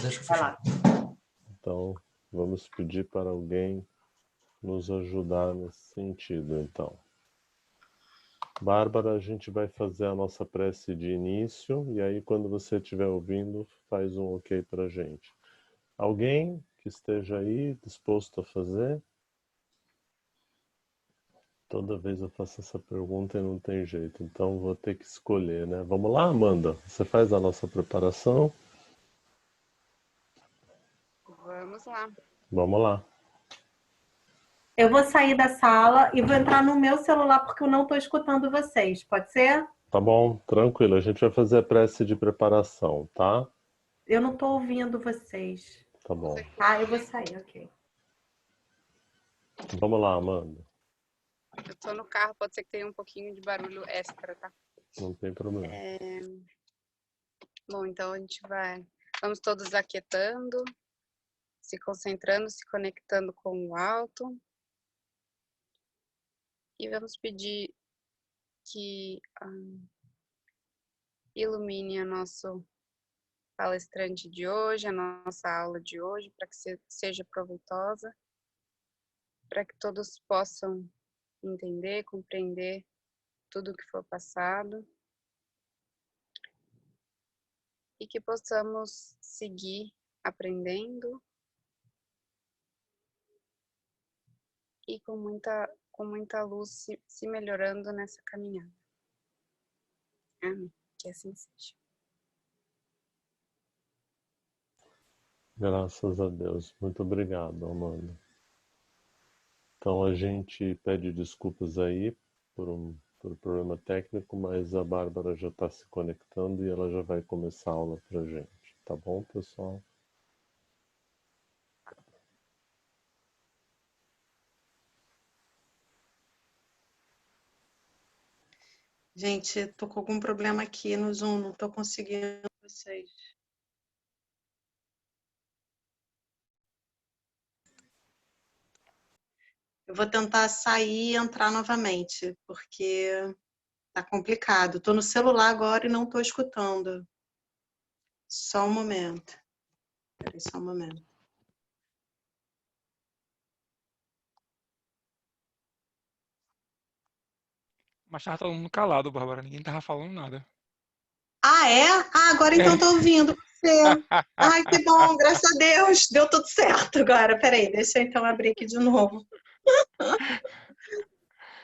Deixa eu Vai fechar. lá. Então, vamos pedir para alguém nos ajudar nesse sentido, então. Bárbara, a gente vai fazer a nossa prece de início, e aí quando você estiver ouvindo, faz um ok para a gente. Alguém que esteja aí disposto a fazer? Toda vez eu faço essa pergunta e não tem jeito, então vou ter que escolher, né? Vamos lá, Amanda? Você faz a nossa preparação? Vamos lá. Vamos lá. Eu vou sair da sala e vou entrar no meu celular porque eu não estou escutando vocês. Pode ser? Tá bom, tranquilo. A gente vai fazer a prece de preparação, tá? Eu não estou ouvindo vocês. Tá bom. Ah, eu vou sair, ok. Vamos lá, Amanda. Eu tô no carro, pode ser que tenha um pouquinho de barulho extra, tá? Não tem problema. Bom, então a gente vai... Vamos todos aquietando, se concentrando, se conectando com o alto. E vamos pedir que ilumine o nosso palestrante de hoje, a nossa aula de hoje, para que seja proveitosa, para que todos possam entender, compreender tudo o que for passado e que possamos seguir aprendendo e com muita luz se melhorando nessa caminhada. Amém. Que assim seja. Graças a Deus. Muito obrigado, Amanda. Então a gente pede desculpas aí por problema técnico, mas a Bárbara já está se conectando e ela já vai começar a aula pra gente. Tá bom, pessoal? Gente, tô com algum problema aqui no Zoom, não tô conseguindo vocês. Eu vou tentar sair e entrar novamente, porque tá complicado. Tô no celular agora e não tô escutando. Só um momento. Peraí, só um momento. Mas tava todo mundo calado, Bárbara. Ninguém tava falando nada. Ah, é? Ah, agora então tô ouvindo você. Ai, que bom, graças a Deus. Deu tudo certo agora. Peraí, deixa eu então abrir aqui de novo.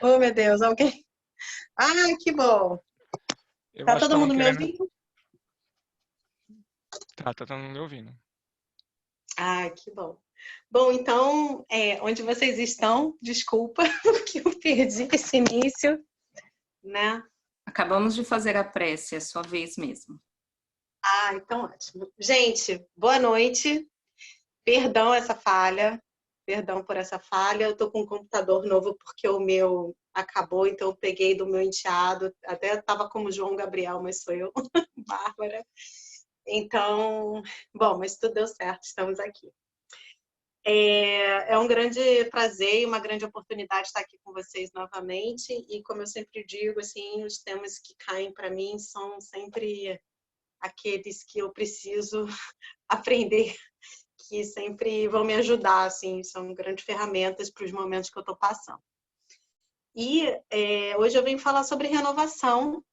Oh, meu Deus, alguém... Ai, que bom. Eu Tá acho que todo estavam mundo me querendo. ouvindo? Tá todo mundo me ouvindo. Ai, que bom. Bom, então, onde vocês estão? Desculpa, porque eu perdi esse início, né? Acabamos de fazer a prece, é sua vez mesmo. Ah, então ótimo. Gente, boa noite. Perdão essa falha. Perdão por essa falha. Eu tô com um computador novo porque o meu acabou, então eu peguei do meu enteado. Até estava como João Gabriel, mas sou eu, Bárbara. Então, bom, mas tudo deu certo, estamos aqui. É um grande prazer e uma grande oportunidade estar aqui com vocês novamente. E como eu sempre digo, assim, os temas que caem para mim são sempre aqueles que eu preciso aprender, que sempre vão me ajudar, assim, são grandes ferramentas para os momentos que eu estou passando. E hoje eu venho falar sobre renovação,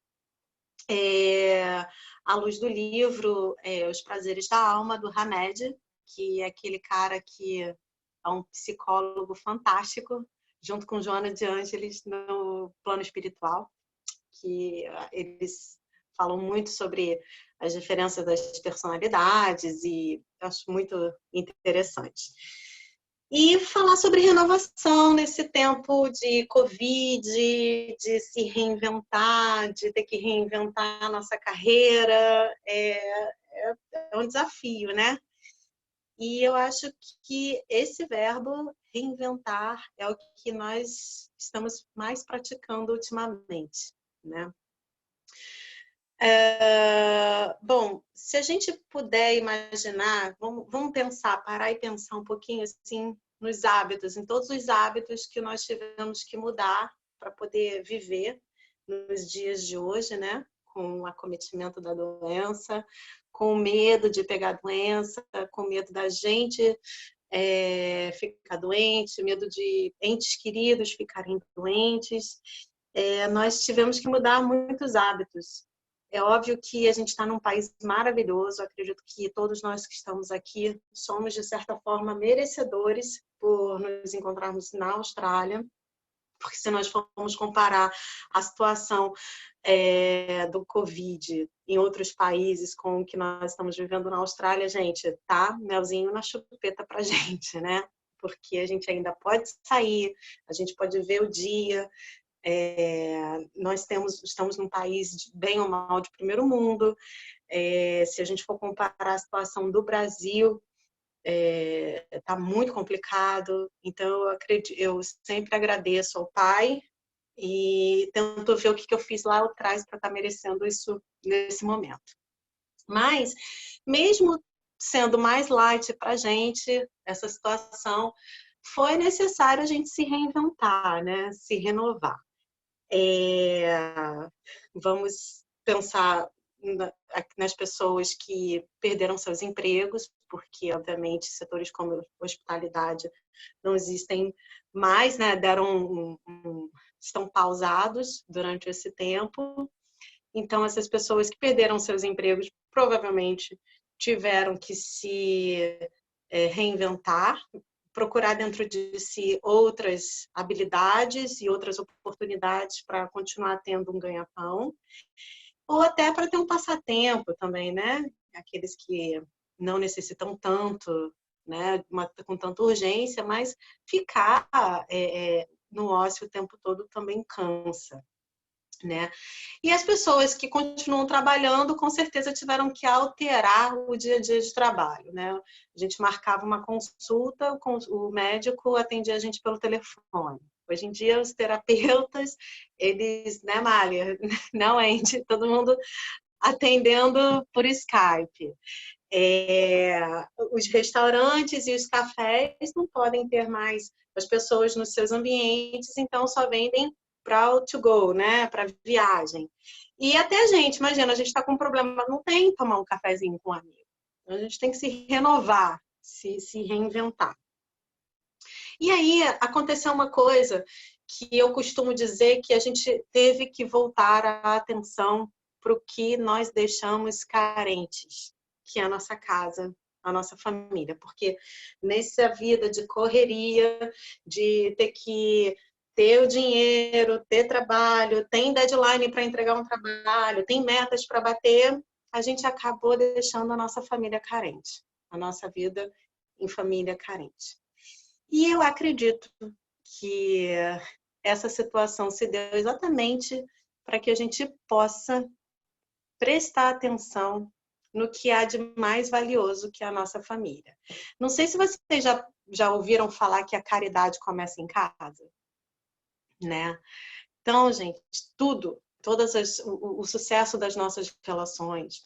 à luz do livro Os Prazeres da Alma, do Hamed, que é aquele cara que é um psicólogo fantástico, junto com Joana de Ângeles no plano espiritual, que eles falam muito sobre as diferenças das personalidades e eu acho muito interessante. E falar sobre renovação nesse tempo de Covid, de se reinventar, de ter que reinventar a nossa carreira, é um desafio, né? E eu acho que esse verbo, reinventar, é o que nós estamos mais praticando ultimamente, né? Bom, se a gente puder imaginar, vamos pensar, parar e pensar um pouquinho assim nos hábitos, em todos os hábitos que nós tivemos que mudar para poder viver nos dias de hoje, né? com o acometimento da doença, com medo de pegar a doença, com medo da gente ficar doente, medo de entes queridos ficarem doentes. Nós tivemos que mudar muitos hábitos. É óbvio que a gente está num país maravilhoso, acredito que todos nós que estamos aqui somos, de certa forma, merecedores por nos encontrarmos na Austrália, porque se nós formos comparar a situação do Covid em outros países com o que nós estamos vivendo na Austrália, gente, tá melzinho na chupeta pra gente, né? Porque a gente ainda pode sair, a gente pode ver o dia. Nós estamos num país bem ou mal de primeiro mundo. Se a gente for comparar a situação do Brasil, está muito complicado. Então eu sempre agradeço ao Pai e tento ver o que eu fiz lá atrás para estar merecendo isso nesse momento. Mas mesmo sendo mais light para a gente essa situação, foi necessário a gente se reinventar, né? Se renovar. Vamos pensar nas pessoas que perderam seus empregos, porque, obviamente, setores como hospitalidade não existem mais, né? Estão pausados durante esse tempo. Então, essas pessoas que perderam seus empregos provavelmente tiveram que se reinventar, procurar dentro de si outras habilidades e outras oportunidades para continuar tendo um ganha-pão, ou até para ter um passatempo também, né? Aqueles que não necessitam tanto, né? Com tanta urgência, mas ficar no ócio o tempo todo também cansa, né? E as pessoas que continuam trabalhando, com certeza tiveram que alterar o dia a dia de trabalho, né? A gente marcava uma consulta, o médico atendia a gente pelo telefone. Hoje em dia, os terapeutas, eles, né, Mália? Não, todo mundo atendendo por Skype. Os restaurantes e os cafés não podem ter mais as pessoas nos seus ambientes, então só vendem para o to go, né? Para viagem. E até a gente, imagina, a gente está com um problema, não tem que tomar um cafezinho com um amigo. A gente tem que se renovar, se reinventar. E aí aconteceu uma coisa que eu costumo dizer que a gente teve que voltar a atenção para o que nós deixamos carentes, que é a nossa casa, a nossa família. Porque nessa vida de correria, de ter que ter o dinheiro, ter trabalho, tem deadline para entregar um trabalho, tem metas para bater, a gente acabou deixando a nossa família carente, a nossa vida em família carente. E eu acredito que essa situação se deu exatamente para que a gente possa prestar atenção no que há de mais valioso que é a nossa família. Não sei se vocês já ouviram falar que a caridade começa em casa, né? Então, gente, o sucesso das nossas relações,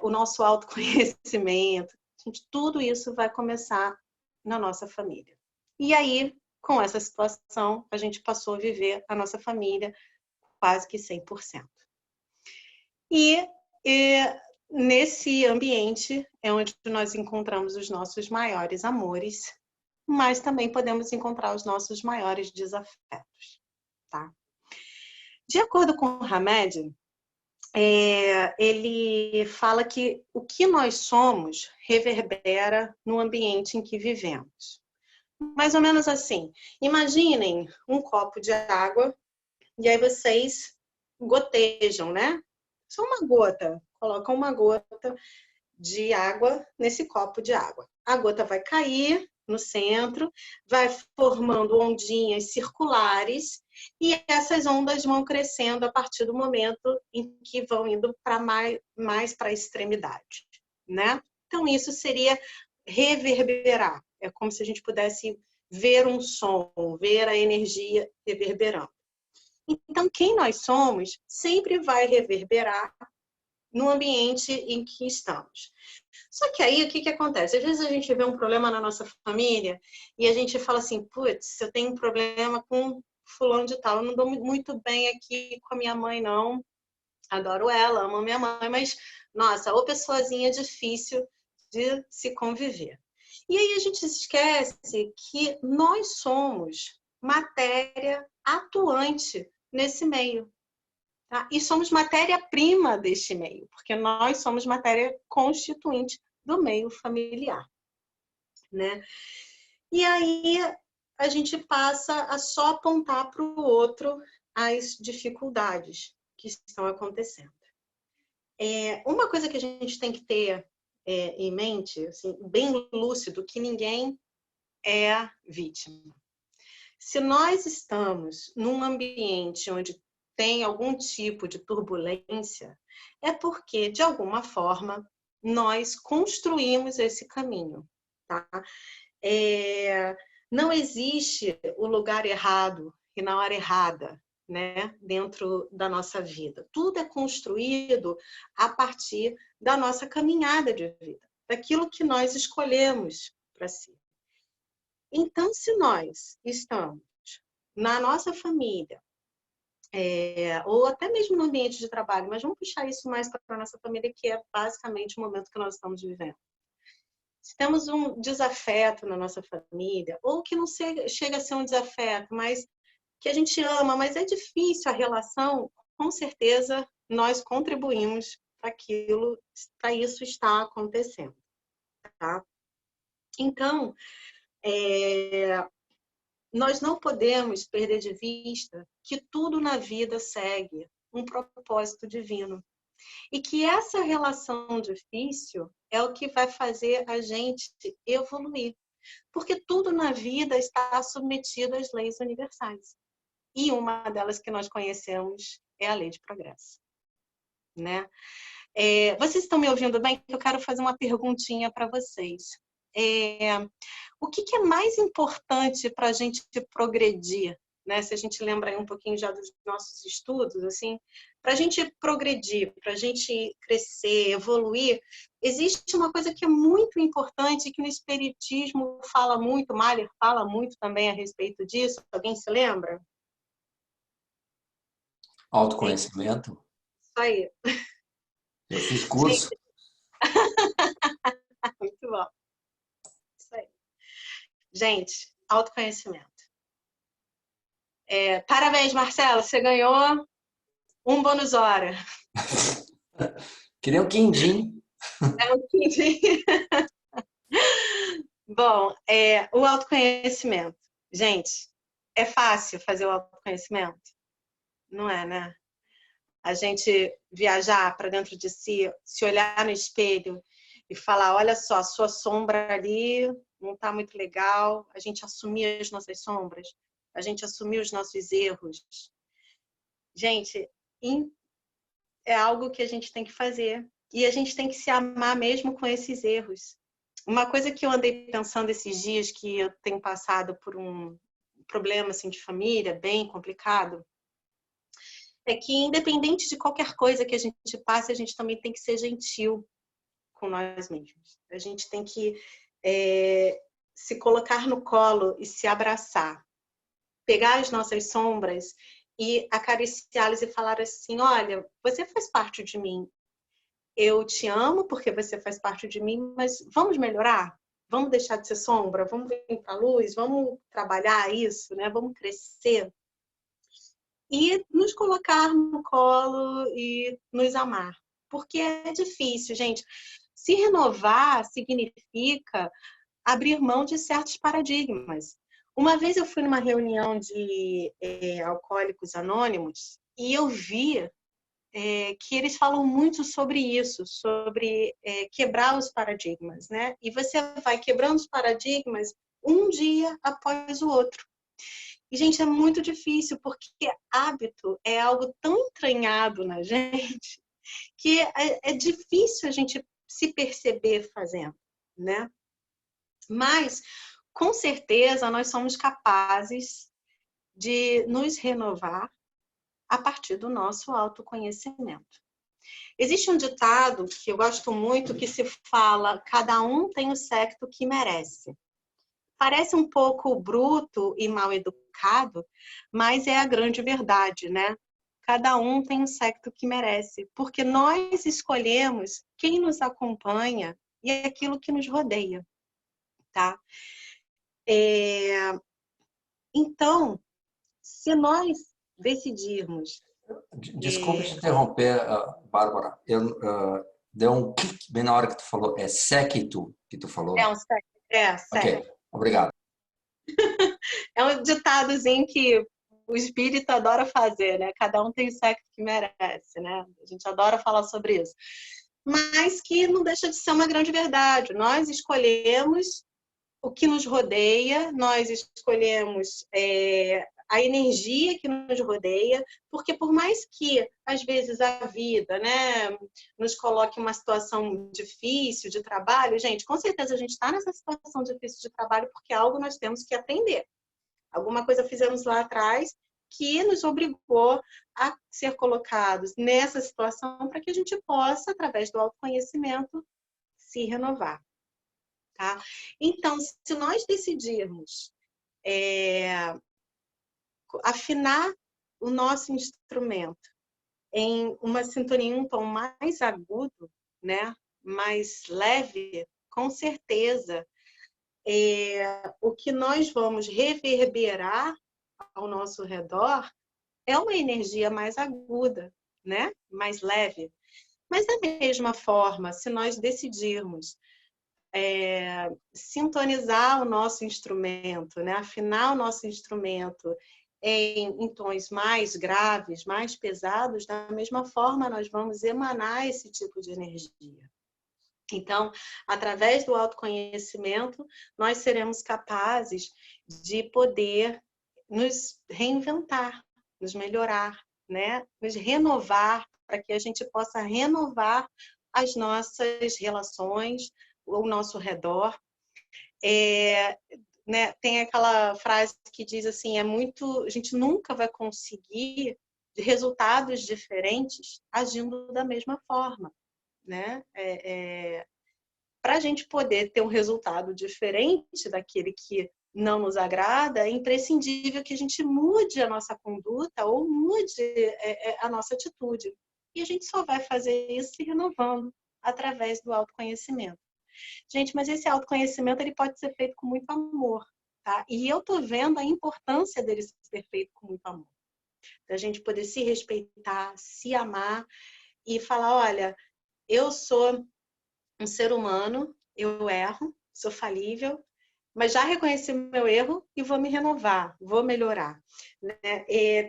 o nosso autoconhecimento, gente, tudo isso vai começar na nossa família. E aí, com essa situação, a gente passou a viver a nossa família quase que 100%. E nesse ambiente é onde nós encontramos os nossos maiores amores, mas também podemos encontrar os nossos maiores desafetos, tá? De acordo com o Hamed, ele fala que o que nós somos reverbera no ambiente em que vivemos. Mais ou menos assim, imaginem um copo de água e aí vocês gotejam, né? Só uma gota, colocam uma gota de água nesse copo de água. A gota vai cair no centro, vai formando ondinhas circulares e essas ondas vão crescendo a partir do momento em que vão indo para mais para a extremidade, né? Então isso seria reverberar. É como se a gente pudesse ver um som, ver a energia reverberando. Então, quem nós somos sempre vai reverberar no ambiente em que estamos. Só que aí, o que acontece? Às vezes a gente vê um problema na nossa família e a gente fala assim, putz, eu tenho um problema com fulano de tal, eu não dou muito bem aqui com a minha mãe, não. adoro ela, amo minha mãe, mas, nossa, ô pessoazinha difícil de se conviver. E aí a gente esquece que nós somos matéria atuante nesse meio. Tá? E somos matéria-prima deste meio, porque nós somos matéria constituinte do meio familiar. Né? E aí a gente passa a só apontar para o outro as dificuldades que estão acontecendo. Uma coisa que a gente tem que ter em mente, assim, bem lúcido, que ninguém é vítima. Se nós estamos num ambiente onde tem algum tipo de turbulência, é porque, de alguma forma, nós construímos esse caminho. Tá? Não existe o lugar errado e na hora errada, né, dentro da nossa vida. Tudo é construído a partir da nossa caminhada de vida, daquilo que nós escolhemos para si. Então, se nós estamos na nossa família, ou até mesmo no ambiente de trabalho, mas vamos puxar isso mais para a nossa família, que é basicamente o momento que nós estamos vivendo. Se temos um desafeto na nossa família, ou que não chega a ser um desafeto, mas que a gente ama, mas é difícil a relação, com certeza nós contribuímos para isso estar acontecendo. Tá? Então, nós não podemos perder de vista que tudo na vida segue um propósito divino. E que essa relação difícil é o que vai fazer a gente evoluir. Porque tudo na vida está submetido às leis universais. E uma delas que nós conhecemos é a lei de progresso. Né? Vocês estão me ouvindo bem? Eu quero fazer uma perguntinha para vocês. O que é mais importante para a gente progredir? Né? Se a gente lembra aí um pouquinho já dos nossos estudos, assim, para a gente progredir, para a gente crescer, evoluir, existe uma coisa que é muito importante, que no Espiritismo fala muito, Mahler fala muito também a respeito disso. Alguém se lembra? Autoconhecimento? Isso aí. Eu fiz curso. Muito bom. Isso aí. Gente, autoconhecimento. Parabéns, Marcelo, você ganhou um bônus hora. Que nem um quindim. Um quindim. Bom, o autoconhecimento. Gente, é fácil fazer o autoconhecimento? Não é, né? A gente viajar para dentro de si, se olhar no espelho e falar, olha só, a sua sombra ali não está muito legal. A gente assumir as nossas sombras, a gente assumir os nossos erros. Gente, é algo que a gente tem que fazer. E a gente tem que se amar mesmo com esses erros. Uma coisa que eu andei pensando esses dias, que eu tenho passado por um problema assim, de família bem complicado, é que independente de qualquer coisa que a gente passe, a gente também tem que ser gentil com nós mesmos. A gente tem que se colocar no colo e se abraçar. Pegar as nossas sombras e acariciá-las e falar assim, olha, você faz parte de mim. Eu te amo porque você faz parte de mim, mas vamos melhorar? Vamos deixar de ser sombra? Vamos vir para a luz? Vamos trabalhar isso, né? Vamos crescer? E nos colocar no colo e nos amar. Porque é difícil, gente. Se renovar significa abrir mão de certos paradigmas. Uma vez eu fui numa reunião de alcoólicos anônimos e eu vi que eles falam muito sobre isso, sobre quebrar os paradigmas, né? E você vai quebrando os paradigmas um dia após o outro. E, gente, é muito difícil, porque hábito é algo tão entranhado na gente que é difícil a gente se perceber fazendo, né? Mas, com certeza, nós somos capazes de nos renovar a partir do nosso autoconhecimento. Existe um ditado que eu gosto muito que se fala, cada um tem o séquito que merece. Parece um pouco bruto e mal educado, mas é a grande verdade, né? cada um tem um séquito que merece, porque nós escolhemos quem nos acompanha e aquilo que nos rodeia, tá? Então, se nós decidirmos... Desculpa te interromper, Bárbara. Deu um clique bem na hora que tu falou. É séquito que tu falou? É um séquito. Ok, obrigado. É um ditadozinho que o espírito adora fazer, né? Cada um tem o séquito que merece, né? A gente adora falar sobre isso. Mas que não deixa de ser uma grande verdade. Nós escolhemos o que nos rodeia, nós escolhemos a energia que nos rodeia, porque por mais que, às vezes, a vida, né, nos coloque em uma situação difícil de trabalho, gente, com certeza a gente está nessa situação difícil de trabalho porque algo nós temos que aprender. Alguma coisa fizemos lá atrás que nos obrigou a ser colocados nessa situação para que a gente possa, através do autoconhecimento, se renovar. Tá? Então, se nós decidirmos afinar o nosso instrumento em uma sintonia, um tom mais agudo, né? Mais leve, com certeza, o que nós vamos reverberar ao nosso redor é uma energia mais aguda, né? Mais leve. Mas da mesma forma, se nós decidirmos sintonizar o nosso instrumento, né? Afinar o nosso instrumento em tons mais graves, mais pesados, da mesma forma nós vamos emanar esse tipo de energia. Então, através do autoconhecimento, nós seremos capazes de poder nos reinventar, nos melhorar, né? Nos renovar, para que a gente possa renovar as nossas relações, ao nosso redor. Né? Tem aquela frase que diz assim, a gente nunca vai conseguir resultados diferentes agindo da mesma forma, né? Para a gente poder ter um resultado diferente daquele que não nos agrada, é imprescindível que a gente mude a nossa conduta ou mude a nossa atitude. E a gente só vai fazer isso se renovando através do autoconhecimento. Gente, mas esse autoconhecimento ele pode ser feito com muito amor, tá? E eu tô vendo a importância dele ser feito com muito amor. Da gente poder se respeitar, se amar e falar, olha, eu sou um ser humano, eu erro, sou falível, mas já reconheci meu erro e vou me renovar, vou melhorar.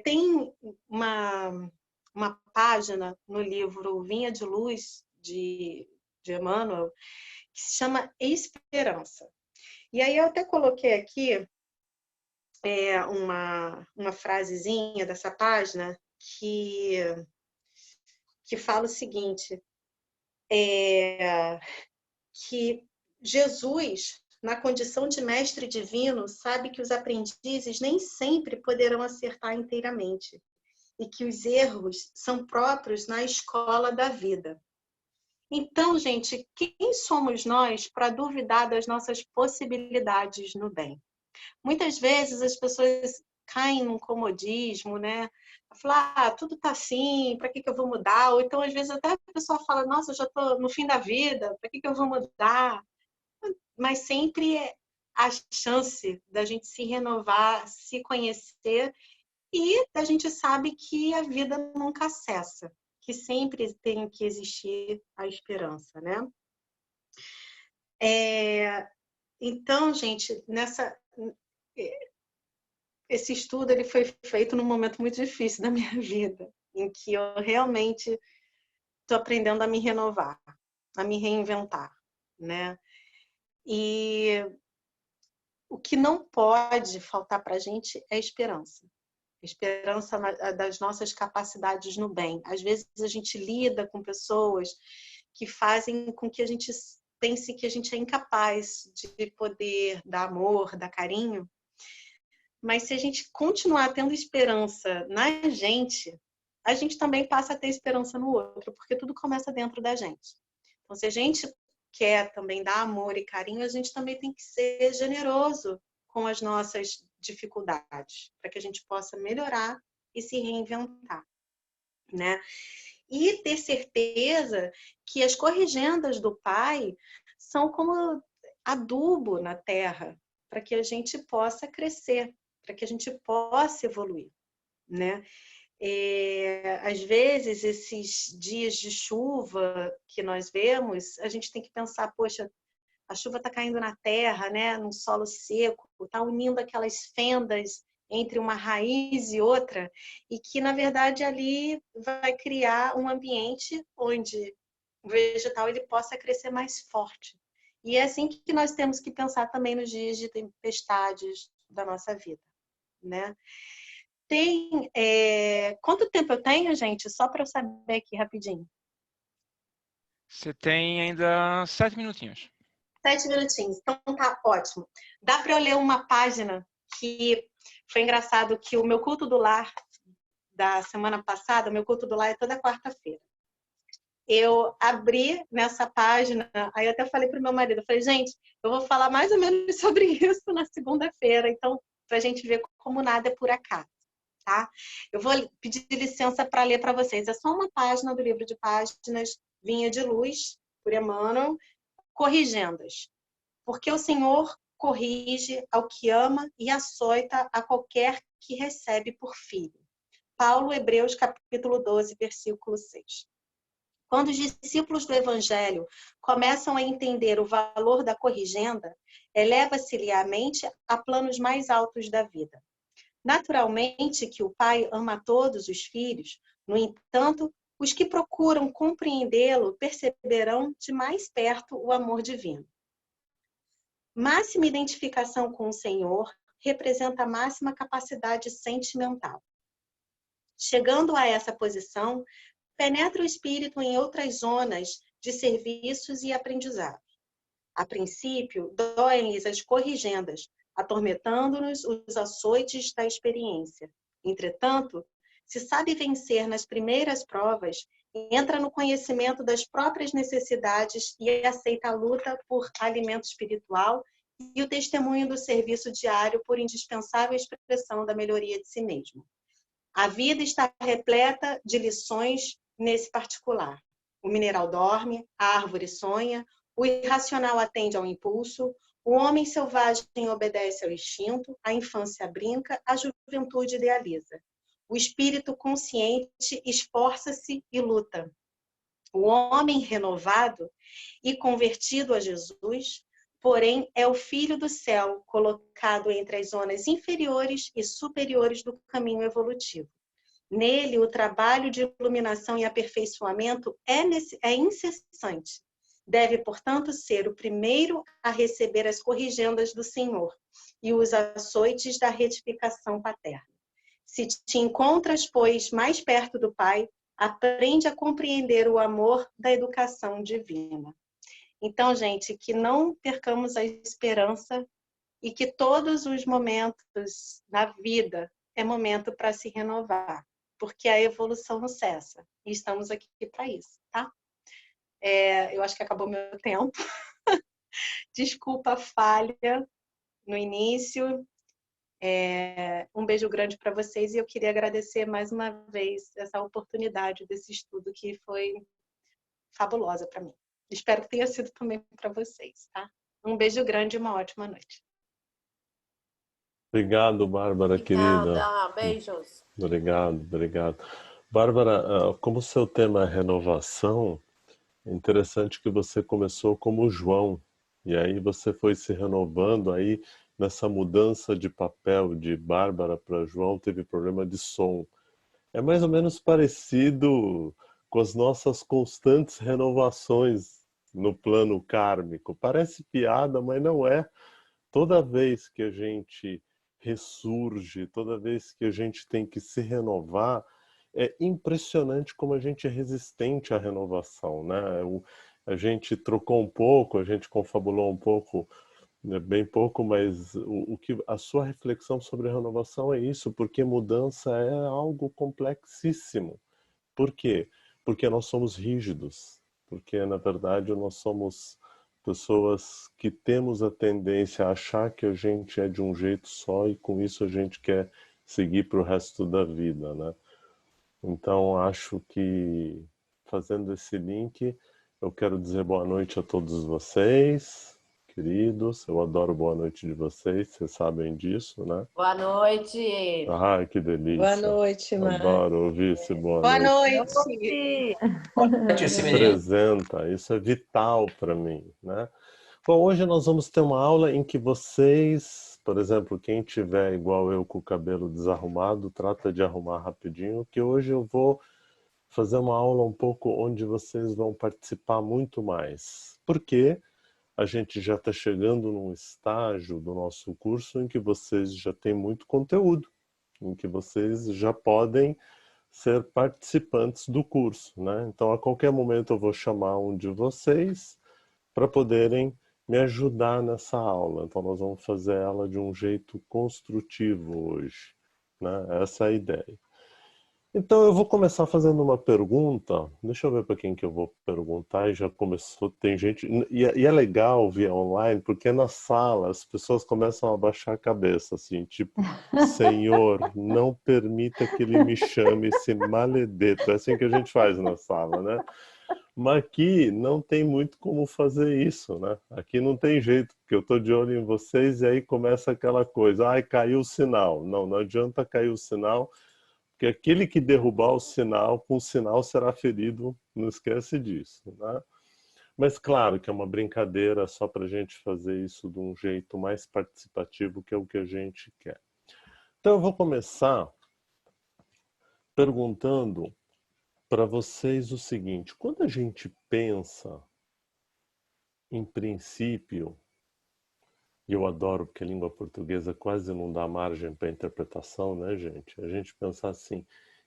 Tem uma página no livro Vinha de Luz, de Emmanuel, que se chama Esperança. E aí eu até coloquei aqui uma frasezinha dessa página que fala o seguinte, que Jesus, na condição de mestre divino, sabe que os aprendizes nem sempre poderão acertar inteiramente e que os erros são próprios na escola da vida. Então, gente, quem somos nós para duvidar das nossas possibilidades no bem? Muitas vezes as pessoas caem num comodismo, né? Falar, tudo tá assim, para que eu vou mudar? Ou então, às vezes, até a pessoa fala, nossa, eu já tô no fim da vida, para que eu vou mudar? Mas sempre a chance da gente se renovar, se conhecer, e a gente sabe que a vida nunca cessa, que sempre tem que existir a esperança, né? Então, gente, esse estudo ele foi feito num momento muito difícil da minha vida, em que eu realmente estou aprendendo a me renovar, a me reinventar, né? E o que não pode faltar para a gente é esperança. Esperança das nossas capacidades no bem. Às vezes a gente lida com pessoas que fazem com que a gente pense que a gente é incapaz de poder dar amor, dar carinho. Mas se a gente continuar tendo esperança na gente, a gente também passa a ter esperança no outro, porque tudo começa dentro da gente. Então, se a gente quer também dar amor e carinho, a gente também tem que ser generoso com as nossas dificuldades, para que a gente possa melhorar e se reinventar. né? E ter certeza que as corrigendas do Pai são como adubo na terra, para que a gente possa crescer, para que a gente possa evoluir, né? Às vezes, esses dias de chuva que nós vemos, a gente tem que pensar, poxa, a chuva está caindo na terra, né, num solo seco, está unindo aquelas fendas entre uma raiz e outra, e que, na verdade, ali vai criar um ambiente onde o vegetal ele possa crescer mais forte. E é assim que nós temos que pensar também nos dias de tempestades da nossa vida, né? Quanto tempo eu tenho, gente? Só para eu saber aqui rapidinho. Você tem ainda 7 minutinhos. 7 minutinhos, então tá ótimo. Dá para eu ler uma página que foi engraçado, que o meu culto do lar da semana passada, meu culto do lar é toda quarta-feira. Eu abri nessa página, aí eu até falei para o meu marido, eu falei, gente, eu vou falar mais ou menos sobre isso na segunda-feira, então, para a gente ver como nada é por acaso, tá? Eu vou pedir licença para ler para vocês. É só uma página do livro de páginas, Vinha de Luz, por Emmanuel, Corrigendas. Porque o Senhor corrige ao que ama e açoita a qualquer que recebe por filho. Paulo, Hebreus, capítulo 12, versículo 6. Quando os discípulos do Evangelho começam a entender o valor da corrigenda, eleva-se-lhe a mente a planos mais altos da vida. Naturalmente que o Pai ama todos os filhos, no entanto, os que procuram compreendê-lo perceberão de mais perto o amor divino. Máxima identificação com o Senhor representa a máxima capacidade sentimental. Chegando a essa posição, penetra o espírito em outras zonas de serviços e aprendizados. A princípio, doem-lhes as corrigendas, atormentando-nos os açoites da experiência. Entretanto, se sabe vencer nas primeiras provas, entra no conhecimento das próprias necessidades e aceita a luta por alimento espiritual e o testemunho do serviço diário por indispensável expressão da melhoria de si mesmo. A vida está repleta de lições nesse particular. O mineral dorme, a árvore sonha, o irracional atende ao impulso, o homem selvagem obedece ao instinto, a infância brinca, a juventude idealiza. O espírito consciente esforça-se e luta. O homem renovado e convertido a Jesus, porém, é o filho do céu, colocado entre as zonas inferiores e superiores do caminho evolutivo. Nele, o trabalho de iluminação e aperfeiçoamento é incessante. Deve, portanto, ser o primeiro a receber as corrigendas do Senhor e os açoites da retificação paterna. Se te encontras, pois, mais perto do Pai, aprende a compreender o amor da educação divina. Então, gente, que não percamos a esperança e que todos os momentos na vida é momento para se renovar, porque a evolução não cessa. E estamos aqui para isso, tá? Eu acho que acabou meu tempo. Desculpa a falha no início. Um beijo grande para vocês e eu queria agradecer mais uma vez essa oportunidade desse estudo que foi fabulosa para mim. Espero que tenha sido também para vocês, tá? Um beijo grande e uma ótima noite. Obrigado, Bárbara, querida. Obrigada, beijos. Obrigado. Bárbara, como o seu tema é renovação, é interessante que você começou como João, e aí você foi se renovando, aí nessa mudança de papel de Bárbara para João teve problema de som. É mais ou menos parecido com as nossas constantes renovações no plano kármico. Parece piada, mas não é. Toda vez que a gente ressurge, toda vez que a gente tem que se renovar, é impressionante como a gente é resistente à renovação, né? A gente trocou um pouco, a gente confabulou um pouco, né, bem pouco, mas a sua reflexão sobre a renovação é isso, porque mudança é algo complexíssimo. Por quê? Porque nós somos rígidos, porque na verdade nós somos pessoas que temos a tendência a achar que a gente é de um jeito só e com isso a gente quer seguir para o resto da vida, né? Então, acho que fazendo esse link, eu quero dizer boa noite a todos vocês, queridos. Eu adoro boa noite de vocês sabem disso, né? Boa noite. Ah, que delícia. Boa noite, Mari. Adoro ouvir esse boa Boa noite. noite. Esse menino. Representa, isso é vital para mim, né? Bom, hoje nós vamos ter uma aula em que vocês, por exemplo, quem tiver igual eu com o cabelo desarrumado, trata de arrumar rapidinho, que hoje eu vou fazer uma aula um pouco onde vocês vão participar muito mais. Porque a gente já está chegando num estágio do nosso curso em que vocês já têm muito conteúdo, em que vocês já podem ser participantes do curso, né? Então, a qualquer momento eu vou chamar um de vocês para poderem me ajudar nessa aula. Então, nós vamos fazer ela de um jeito construtivo hoje, né? Essa é a ideia. Então, eu vou começar fazendo uma pergunta. Deixa eu ver para quem que eu vou perguntar. E já começou, tem gente... E é legal via online, porque na sala as pessoas começam a baixar a cabeça, assim, tipo, Senhor, não permita que ele me chame esse maledeto. É assim que a gente faz na sala, né? Mas aqui não tem muito como fazer isso, né? Aqui não tem jeito, porque eu estou de olho em vocês e aí começa aquela coisa. Ai, caiu o sinal. Não, não adianta cair o sinal, porque aquele que derrubar o sinal, com o sinal será ferido, não esquece disso, né? Mas claro que é uma brincadeira só para a gente fazer isso de um jeito mais participativo, que é o que a gente quer. Então eu vou começar perguntando para vocês o seguinte: quando a gente pensa em princípio, e eu adoro porque a língua portuguesa quase não dá margem para interpretação, né, gente? A gente pensa assim,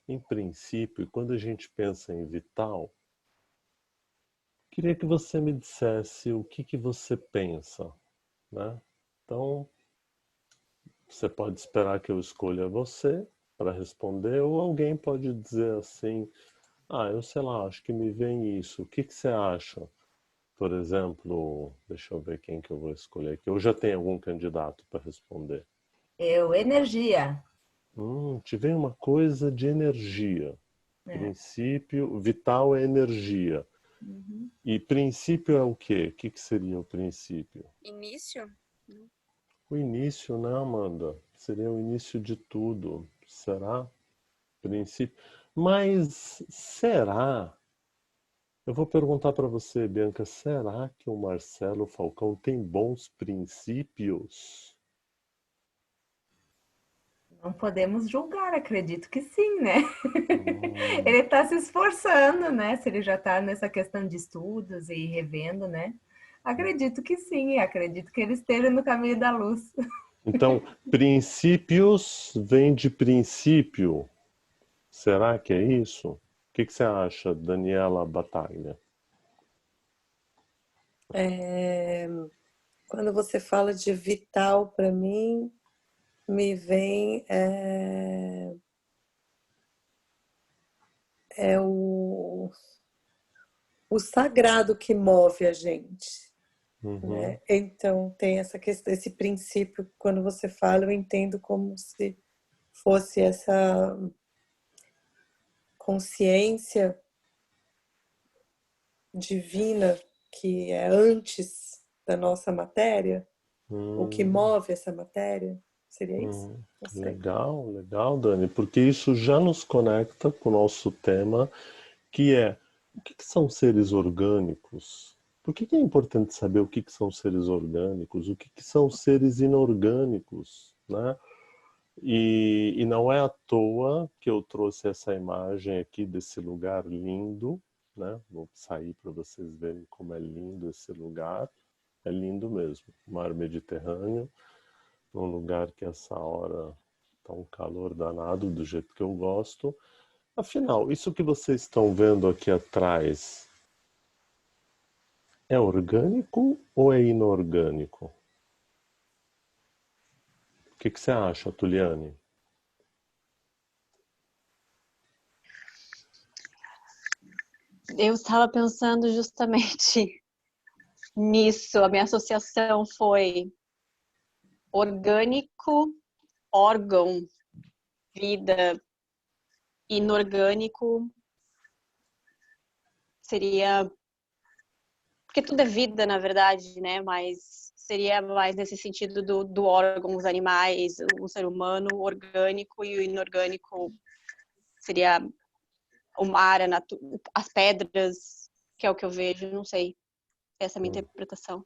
em princípio, e quando a gente pensa em vital, queria que você me dissesse o que você pensa, né? Então, você pode esperar que eu escolha você para responder, ou alguém pode dizer assim, ah, eu sei lá, acho que me vem isso. O que você acha? Por exemplo, deixa eu ver quem que eu vou escolher aqui. Eu já tenho algum candidato para responder. Energia. Te vem uma coisa de energia. Princípio, vital é energia. Uhum. E princípio é o quê? O que seria o princípio? Início? O início, né, Amanda? Seria o início de tudo. Será? Princípio. Mas será? Eu vou perguntar para você, Bianca, será que o Marcelo Falcão tem bons princípios? Não podemos julgar, acredito que sim, né? Ele está se esforçando, né? Se ele já está nessa questão de estudos e revendo, né? Acredito que sim, acredito que ele esteja no caminho da luz. Então, princípios vem de princípio. Será que é isso? O que você acha, Daniela Battaglia? Quando você fala de vital, para mim, me vem o sagrado que move a gente. Né? Então, tem essa questão, esse princípio, quando você fala, eu entendo como se fosse essa consciência divina que é antes da nossa matéria, o que move essa matéria, seria isso? Legal, legal, Dani, porque isso já nos conecta com o nosso tema, que é o que são seres orgânicos? Por que é importante saber o que são seres orgânicos? O que são seres inorgânicos, né? E não é à toa que eu trouxe essa imagem aqui desse lugar lindo, né? Vou sair para vocês verem como é lindo esse lugar. É lindo mesmo, mar Mediterrâneo, num lugar que essa hora está um calor danado, do jeito que eu gosto. Afinal, isso que vocês estão vendo aqui atrás é orgânico ou é inorgânico? O que você acha, Tuliane? Eu estava pensando justamente nisso. A minha associação foi orgânico, órgão, vida, inorgânico seria... Porque tudo é vida, na verdade, né? Mas seria mais nesse sentido do órgão, os animais, o ser humano, o orgânico, e o inorgânico seria o mar, as pedras, que é o que eu vejo, não sei. Essa é a minha interpretação.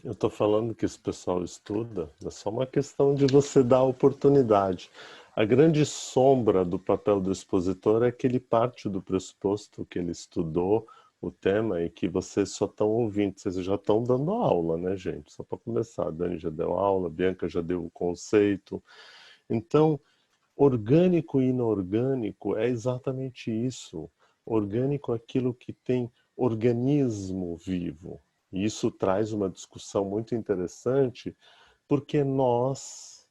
Eu estou falando que esse pessoal estuda, é só uma questão de você dar a oportunidade. A grande sombra do papel do expositor é que ele parte do pressuposto que ele estudou o tema e que vocês só estão ouvindo, vocês já estão dando aula, né, gente? Só para começar, a Dani já deu aula, a Bianca já deu o conceito. Então, orgânico e inorgânico é exatamente isso. Orgânico é aquilo que tem organismo vivo. E isso traz uma discussão muito interessante, porque nós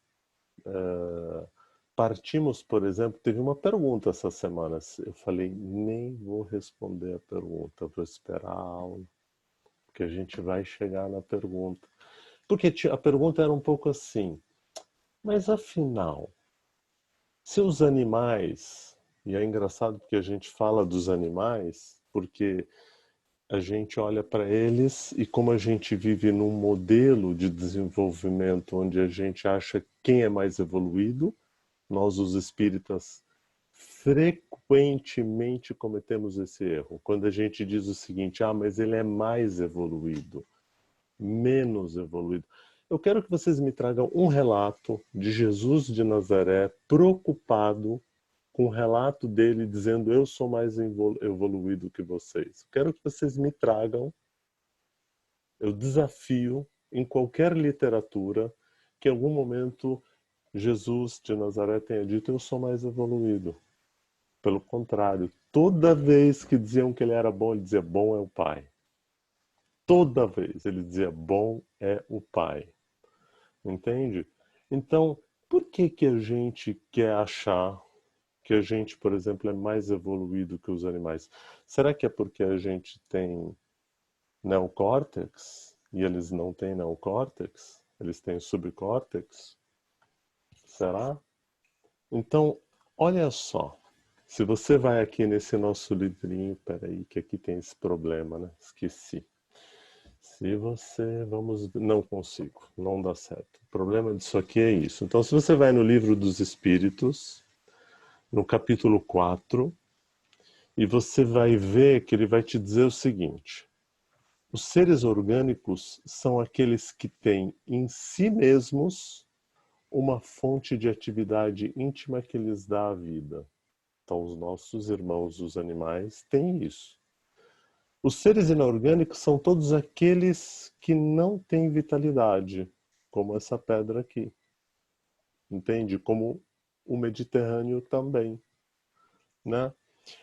partimos, por exemplo, teve uma pergunta essa semana, eu falei, nem vou responder a pergunta, vou esperar a aula, porque a gente vai chegar na pergunta. Porque a pergunta era um pouco assim, mas afinal, se os animais, e é engraçado porque a gente fala dos animais, porque a gente olha para eles e como a gente vive num modelo de desenvolvimento onde a gente acha quem é mais evoluído, nós os espíritas frequentemente cometemos esse erro. Quando a gente diz o seguinte, mas ele é mais evoluído, menos evoluído. Eu quero que vocês me tragam um relato de Jesus de Nazaré preocupado com o relato dele dizendo eu sou mais evoluído que vocês. Eu quero que vocês me tragam, eu desafio em qualquer literatura que em algum momento Jesus de Nazaré tenha dito eu sou mais evoluído. Pelo contrário, toda vez que diziam que ele era bom, ele dizia bom é o Pai. Toda vez ele dizia bom é o Pai. Entende? Então, por que a gente quer achar que a gente, por exemplo, é mais evoluído que os animais? Será que é porque a gente tem neocórtex e eles não têm neocórtex? Eles têm subcórtex? Será? Então, olha só. Se você vai aqui nesse nosso livrinho, peraí, que aqui tem esse problema, né? Esqueci. Se você, não consigo, não dá certo. O problema disso aqui é isso. Então, se você vai no Livro dos Espíritos, no capítulo 4, e você vai ver que ele vai te dizer o seguinte: os seres orgânicos são aqueles que têm em si mesmos uma fonte de atividade íntima que lhes dá a vida. Então, os nossos irmãos, os animais, têm isso. Os seres inorgânicos são todos aqueles que não têm vitalidade, como essa pedra aqui. Entende? Como o Mediterrâneo também. Né?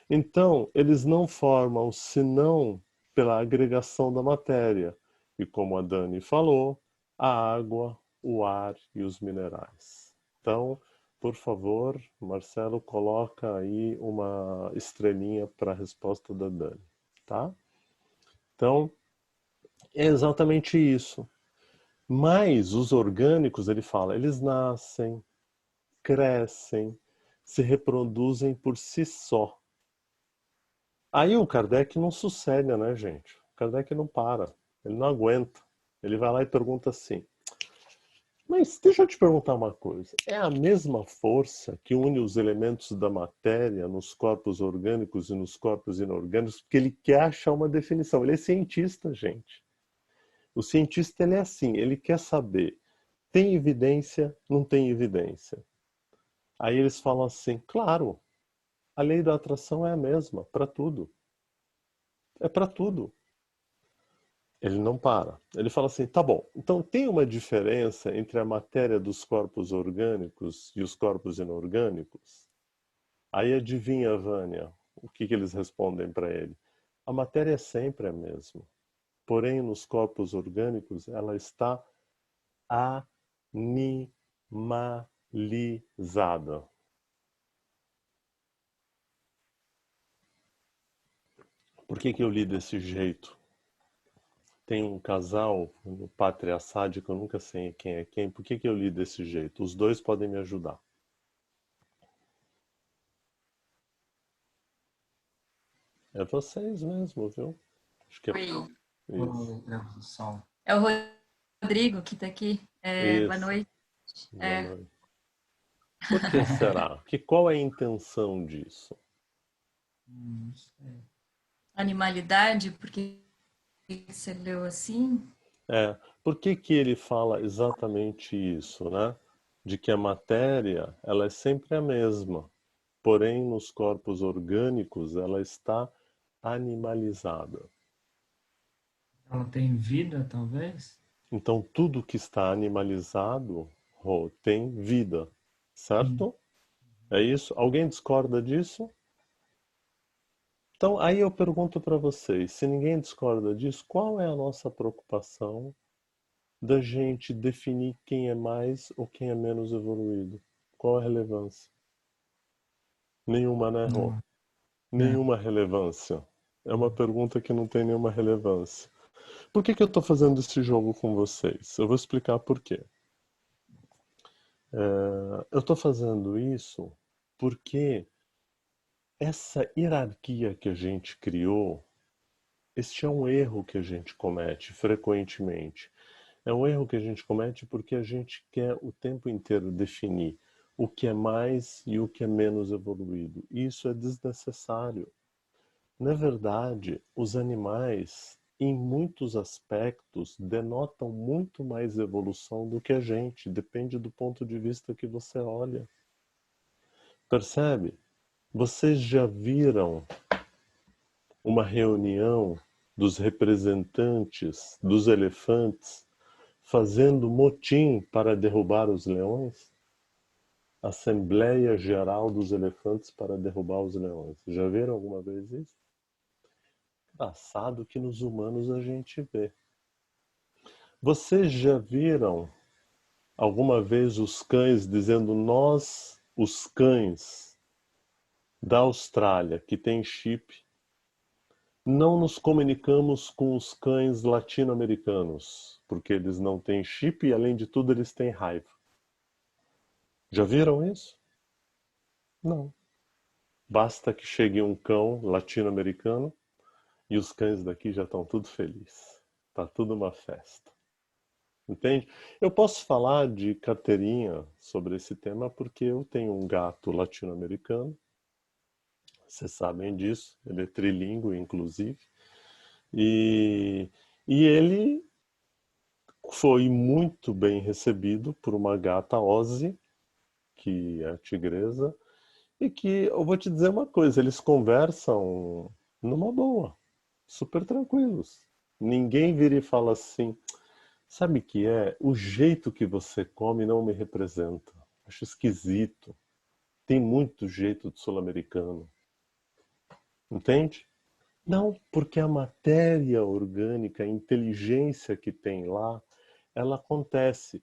Então, eles não formam senão pela agregação da matéria. E como a Dani falou, a água, o ar e os minerais. Então, por favor, Marcelo, coloca aí uma estrelinha para a resposta da Dani. Tá? Então, é exatamente isso. Mas os orgânicos, ele fala, eles nascem, crescem, se reproduzem por si só. Aí o Kardec não sossega, né, gente? O Kardec não para, ele não aguenta. Ele vai lá e pergunta assim, mas deixa eu te perguntar uma coisa, é a mesma força que une os elementos da matéria nos corpos orgânicos e nos corpos inorgânicos? Porque ele quer achar uma definição, ele é cientista, gente. O cientista, ele é assim, ele quer saber, tem evidência, não tem evidência? Aí eles falam assim, claro, a lei da atração é a mesma, para tudo. É para tudo. Ele não para. Ele fala assim, tá bom, então tem uma diferença entre a matéria dos corpos orgânicos e os corpos inorgânicos? Aí adivinha, Vânia, o que eles respondem para ele? A matéria é sempre a mesma. Porém, nos corpos orgânicos, ela está animalizada. Por que eu li desse jeito? Tem um casal no Pátria Sádica, eu nunca sei quem é quem. Por que eu li desse jeito? Os dois podem me ajudar. É vocês mesmo, viu? Acho que é Oi. isso. É o Rodrigo que está aqui. Boa Isso. noite. Boa noite. Por que será? Qual é a intenção disso? Animalidade, porque você leu assim? Por que ele fala exatamente isso, né? De que a matéria, ela é sempre a mesma, porém nos corpos orgânicos ela está animalizada. Ela tem vida, talvez? Então tudo que está animalizado, tem vida, certo? É isso? Alguém discorda disso? Então aí eu pergunto para vocês, se ninguém discorda disso, qual é a nossa preocupação da gente definir quem é mais ou quem é menos evoluído? Qual a relevância? Nenhuma, né, Rô? Nenhuma relevância. É uma pergunta que não tem nenhuma relevância. Por que eu estou fazendo esse jogo com vocês? Eu vou explicar por quê. Eu estou fazendo isso porque essa hierarquia que a gente criou, este é um erro que a gente comete frequentemente. É um erro que a gente comete porque a gente quer o tempo inteiro definir o que é mais e o que é menos evoluído. E isso é desnecessário. Na verdade, os animais, em muitos aspectos, denotam muito mais evolução do que a gente. Depende do ponto de vista que você olha. Percebe? Vocês já viram uma reunião dos representantes dos elefantes fazendo motim para derrubar os leões? Assembleia Geral dos Elefantes para derrubar os leões. Já viram alguma vez isso? Engraçado que nos humanos a gente vê. Vocês já viram alguma vez os cães dizendo: nós, os cães da Austrália, que tem chip, não nos comunicamos com os cães latino-americanos, porque eles não têm chip e, além de tudo, eles têm raiva. Já viram isso? Não. Basta que chegue um cão latino-americano e os cães daqui já estão tudo felizes. Tá tudo uma festa. Entende? Eu posso falar de carteirinha sobre esse tema porque eu tenho um gato latino-americano. Vocês sabem disso. Ele é trilíngue, inclusive. E ele foi muito bem recebido por uma gata Ozzy, que é a tigresa, e que, eu vou te dizer uma coisa, eles conversam numa boa, super tranquilos. Ninguém vira e fala assim: sabe o que é? O jeito que você come não me representa. Acho esquisito. Tem muito jeito de sul-americano. Entende? Não, porque a matéria orgânica, a inteligência que tem lá, ela acontece.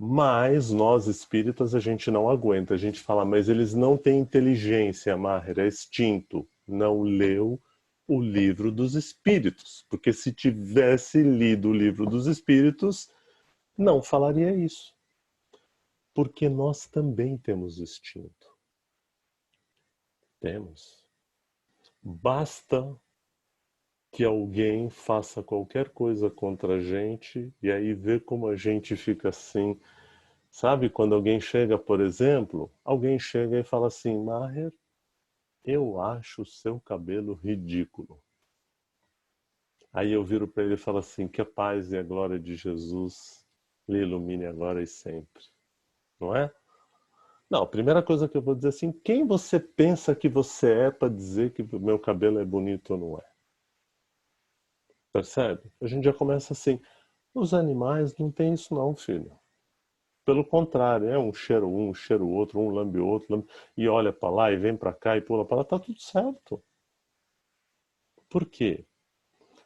Mas nós espíritas a gente não aguenta. A gente fala: mas eles não têm inteligência, Maher, é extinto. Não leu o livro dos espíritos. Porque se tivesse lido o livro dos espíritos, não falaria isso. Porque nós também temos instinto. Temos. Basta que alguém faça qualquer coisa contra a gente e aí vê como a gente fica assim. Sabe, quando alguém chega, por exemplo, alguém chega e fala assim: Maher, eu acho o seu cabelo ridículo. Aí eu viro para ele e falo assim: que a paz e a glória de Jesus lhe ilumine agora e sempre. Não é? Não, a primeira coisa que eu vou dizer assim: quem você pensa que você é para dizer que o meu cabelo é bonito ou não é? Percebe? A gente já começa assim: os animais não tem isso não, filho. Pelo contrário, é um cheiro outro, um lambe outro, e olha para lá e vem para cá e pula para lá, tá tudo certo. Por quê?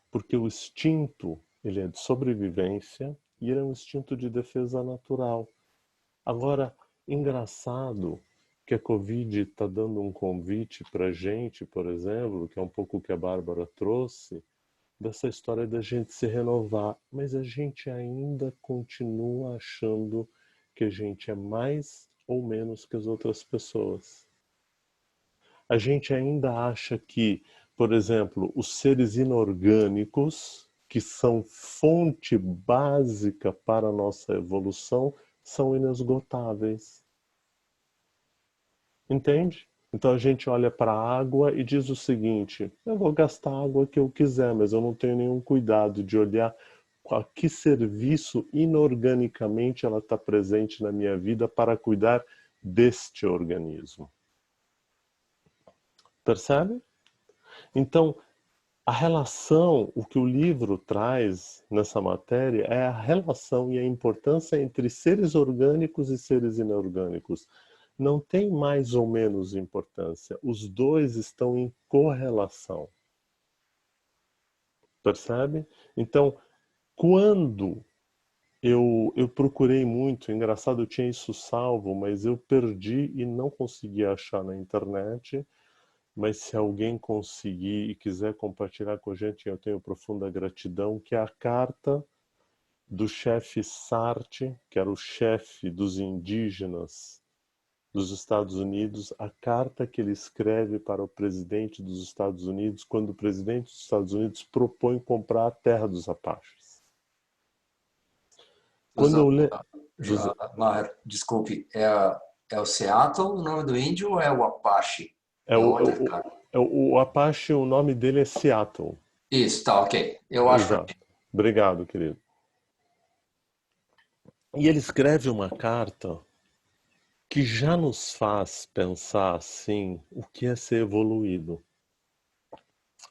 Porque o instinto, ele é de sobrevivência e ele é um instinto de defesa natural. Agora, engraçado que a Covid está dando um convite para a gente, por exemplo, que é um pouco o que a Bárbara trouxe, dessa história da gente se renovar, mas a gente ainda continua achando que a gente é mais ou menos que as outras pessoas. A gente ainda acha que por exemplo, os seres inorgânicos, que são fonte básica para a nossa evolução, são inesgotáveis. Entende? Então a gente olha para a água e diz o seguinte: eu vou gastar a água que eu quiser, mas eu não tenho nenhum cuidado de olhar a que serviço inorganicamente ela está presente na minha vida para cuidar deste organismo. Percebe? Então, a relação, o que o livro traz nessa matéria é a relação e a importância entre seres orgânicos e seres inorgânicos. Não tem mais ou menos importância. Os dois estão em correlação. Percebe? Então, quando eu procurei muito, engraçado, eu tinha isso salvo, mas eu perdi e não consegui achar na internet. Mas se alguém conseguir e quiser compartilhar com a gente, eu tenho profunda gratidão, que é a carta do chefe Sartre, que era o chefe dos indígenas dos Estados Unidos, a carta que ele escreve para o presidente dos Estados Unidos, quando o presidente dos Estados Unidos propõe comprar a terra dos Apaches. Quando eu leio... Maher, desculpe, é o Seattle o nome do índio ou é o Apache? O Apache, o nome dele é Seattle. Isso, tá, ok. Eu acho. Exato. Obrigado, querido. E ele escreve uma carta que já nos faz pensar assim, o que é ser evoluído.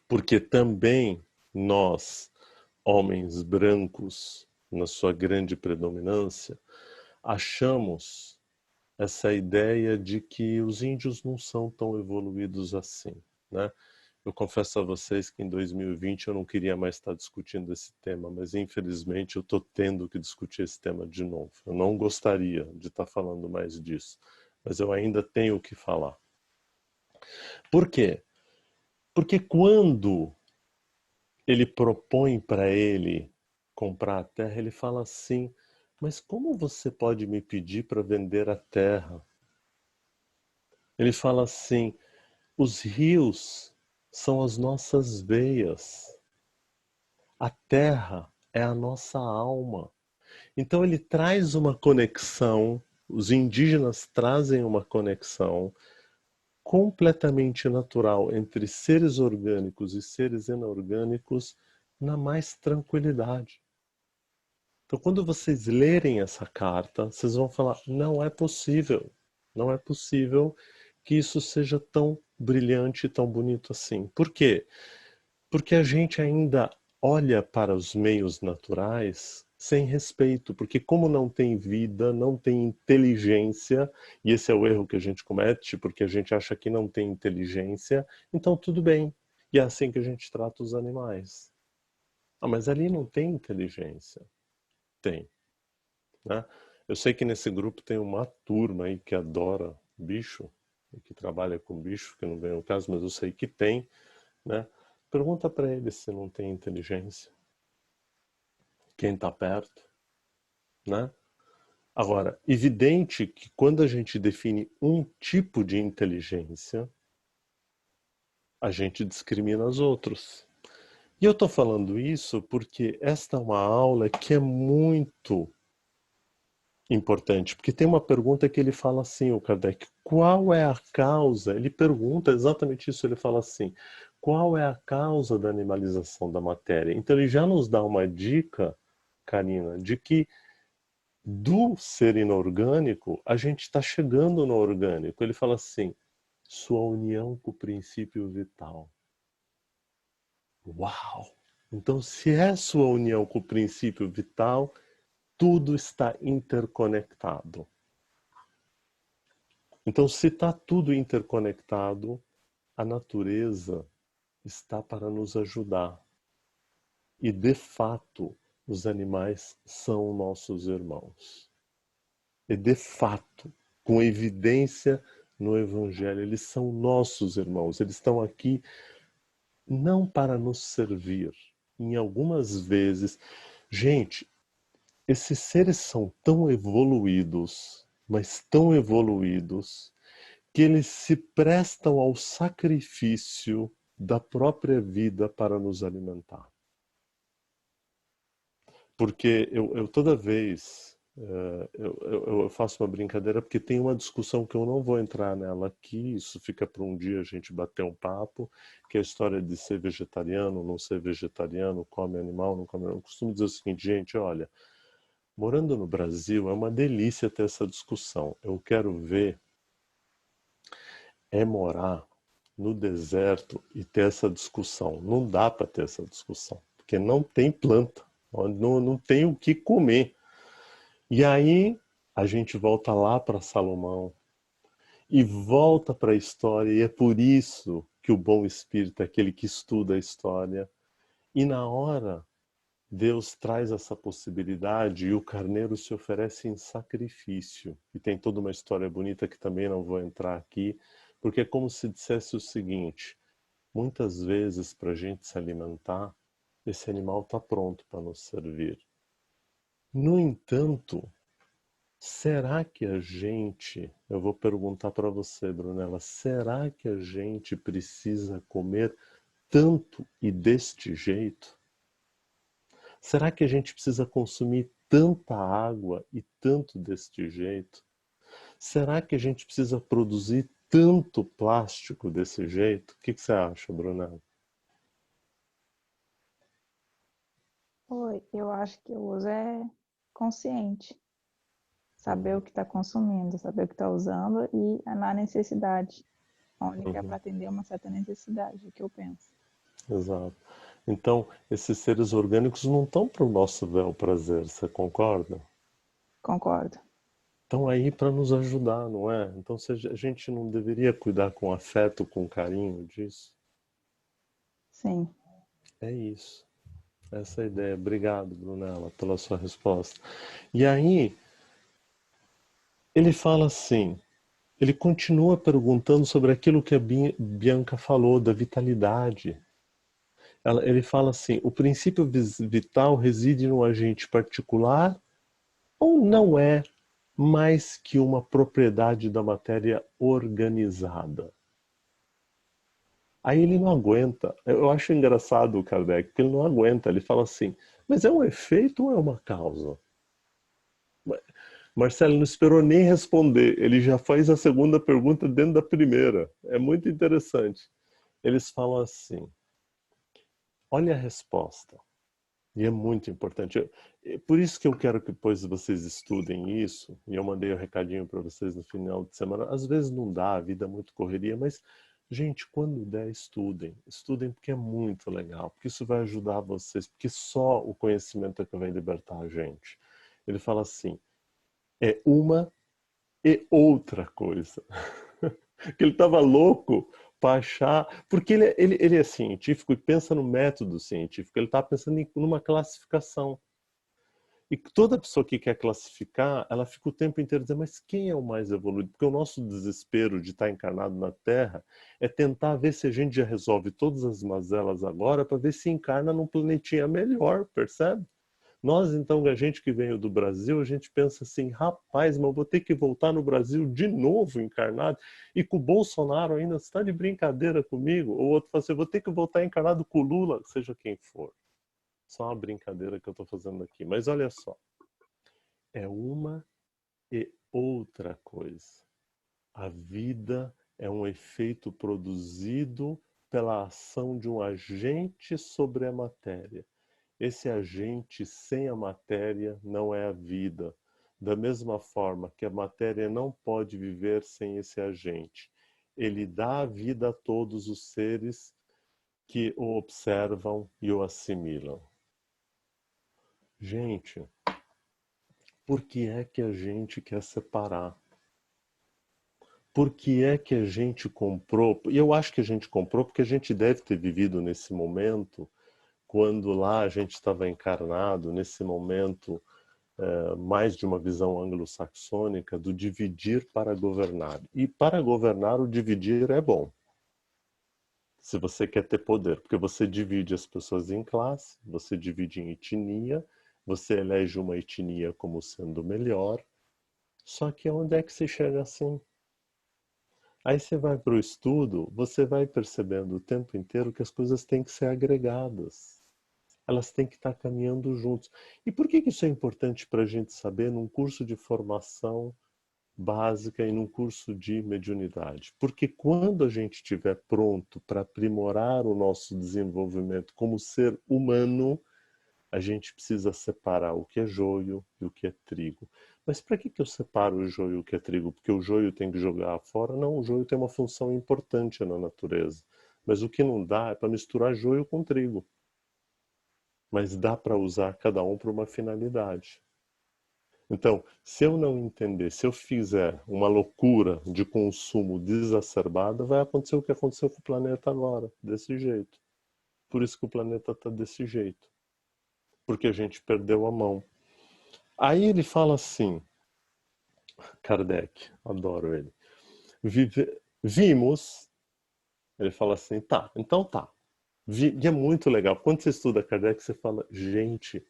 Porque também nós, homens brancos, na sua grande predominância, achamos essa ideia de que os índios não são tão evoluídos assim, né? Eu confesso a vocês que em 2020 eu não queria mais estar discutindo esse tema, mas infelizmente eu estou tendo que discutir esse tema de novo. Eu não gostaria de estar falando mais disso, mas eu ainda tenho que falar. Por quê? Porque quando ele propõe para ele comprar a terra, ele fala assim: mas como você pode me pedir para vender a terra? Ele fala assim: os rios são as nossas veias. A terra é a nossa alma. Então ele traz uma conexão, os indígenas trazem uma conexão completamente natural entre seres orgânicos e seres inorgânicos na mais tranquilidade. Então, quando vocês lerem essa carta, vocês vão falar: não é possível que isso seja tão brilhante e tão bonito assim. Por quê? Porque a gente ainda olha para os meios naturais sem respeito, porque como não tem vida, não tem inteligência, e esse é o erro que a gente comete, porque a gente acha que não tem inteligência, então tudo bem. E é assim que a gente trata os animais. Ah, mas ali não tem inteligência. Tem. Né? Eu sei que nesse grupo tem uma turma aí que adora bicho, que trabalha com bicho, que não vem ao caso, mas eu sei que tem. Né? Pergunta para ele se não tem inteligência. Quem está perto. Né? Agora, evidente que quando a gente define um tipo de inteligência, a gente discrimina os outros. E eu estou falando isso porque esta é uma aula que é muito importante, porque tem uma pergunta que ele fala assim, o Kardec: qual é a causa? Ele pergunta exatamente isso, ele fala assim: qual é a causa da animalização da matéria? Então ele já nos dá uma dica, Karina, de que do ser inorgânico a gente está chegando no orgânico. Ele fala assim: sua união com o princípio vital. Uau! Então, se é sua união com o princípio vital, tudo está interconectado. Então, se está tudo interconectado, a natureza está para nos ajudar. E, de fato, os animais são nossos irmãos. E, de fato, com evidência no Evangelho, eles são nossos irmãos. Eles estão aqui não para nos servir. Em algumas vezes, gente, esses seres são tão evoluídos, mas tão evoluídos, que eles se prestam ao sacrifício da própria vida para nos alimentar. Porque eu toda vez eu faço uma brincadeira, porque tem uma discussão que eu não vou entrar nela aqui, isso fica para um dia a gente bater um papo, que é a história de ser vegetariano, não ser vegetariano, come animal, não come animal. Eu costumo dizer o seguinte, gente, olha, morando no Brasil é uma delícia ter essa discussão. Eu quero ver morar no deserto e ter essa discussão. Não dá para ter essa discussão, porque não tem planta, não tem o que comer. E aí a gente volta lá para Salomão e volta para a história, e é por isso que o bom espírito é aquele que estuda a história. E na hora, Deus traz essa possibilidade e o carneiro se oferece em sacrifício. E tem toda uma história bonita que também não vou entrar aqui, porque é como se dissesse o seguinte, muitas vezes para a gente se alimentar, esse animal está pronto para nos servir. No entanto, será que a gente, eu vou perguntar para você, Brunella, será que a gente precisa comer tanto e deste jeito? Será que a gente precisa consumir tanta água e tanto deste jeito? Será que a gente precisa produzir tanto plástico desse jeito? O que você acha, Brunella? Oi, eu acho que o uso é consciente. Saber o que está consumindo, saber o que está usando e na necessidade. Onde que é para atender uma certa necessidade, o que eu penso. Exato. Então, esses seres orgânicos não estão para o nosso bel prazer, você concorda? Concordo. Estão aí para nos ajudar, não é? Então, a gente não deveria cuidar com afeto, com carinho disso? Sim. É isso. Essa é a ideia. Obrigado, Brunella, pela sua resposta. E aí, ele fala assim, ele continua perguntando sobre aquilo que a Bianca falou, da vitalidade. Ele fala assim, o princípio vital reside no agente particular ou não é mais que uma propriedade da matéria organizada? Aí ele não aguenta. Eu acho engraçado o Kardec, porque ele não aguenta. Ele fala assim, mas é um efeito ou é uma causa? Marcelo não esperou nem responder. Ele já faz a segunda pergunta dentro da primeira. É muito interessante. Eles falam assim, olha a resposta. E é muito importante. Por isso que eu quero que depois vocês estudem isso. E eu mandei um recadinho para vocês no final de semana. Às vezes não dá, a vida é muito correria, mas, gente, quando der, estudem. Estudem porque é muito legal. Porque isso vai ajudar vocês. Porque só o conhecimento é que vai libertar a gente. Ele fala assim, é uma e outra coisa. Que ele estava louco para achar, porque ele é científico e pensa no método científico, ele está pensando numa classificação. E toda pessoa que quer classificar, ela fica o tempo inteiro dizendo, mas quem é o mais evoluído? Porque o nosso desespero de estar encarnado na Terra é tentar ver se a gente já resolve todas as mazelas agora para ver se encarna num planetinha melhor, percebe? Nós, então, a gente que veio do Brasil, a gente pensa assim, rapaz, mas eu vou ter que voltar no Brasil de novo encarnado, e com o Bolsonaro ainda, você está de brincadeira comigo? Ou outro fala assim, vou ter que voltar encarnado com o Lula, seja quem for. Só uma brincadeira que eu estou fazendo aqui. Mas olha só, é uma e outra coisa. A vida é um efeito produzido pela ação de um agente sobre a matéria. Esse agente sem a matéria não é a vida. Da mesma forma que a matéria não pode viver sem esse agente. Ele dá a vida a todos os seres que o observam e o assimilam. Gente, por que é que a gente quer separar? Por que é que a gente comprou? E eu acho que a gente comprou porque a gente deve ter vivido nesse momento quando lá a gente estava encarnado, nesse momento mais de uma visão anglo-saxônica do dividir para governar. E para governar, o dividir é bom. Se você quer ter poder, porque você divide as pessoas em classe, você divide em etnia, você elege uma etnia como sendo melhor. Só que onde é que se chega assim? Aí você vai para o estudo, você vai percebendo o tempo inteiro que as coisas têm que ser agregadas. Elas têm que estar caminhando juntos. E por que isso é importante para a gente saber num curso de formação básica e num curso de mediunidade? Porque quando a gente estiver pronto para aprimorar o nosso desenvolvimento como ser humano, a gente precisa separar o que é joio e o que é trigo. Mas para que eu separo o joio e o que é trigo? Porque o joio tem que jogar fora? Não, o joio tem uma função importante na natureza. Mas o que não dá é para misturar joio com trigo. Mas dá para usar cada um para uma finalidade. Então, se eu não entender, se eu fizer uma loucura de consumo desacerbada, vai acontecer o que aconteceu com o planeta agora, desse jeito. Por isso que o planeta está desse jeito. Porque a gente perdeu a mão. Aí ele fala assim, Kardec, adoro ele. Vimos, ele fala assim, tá, então tá. E é muito legal. Quando você estuda Kardec, você fala, gente,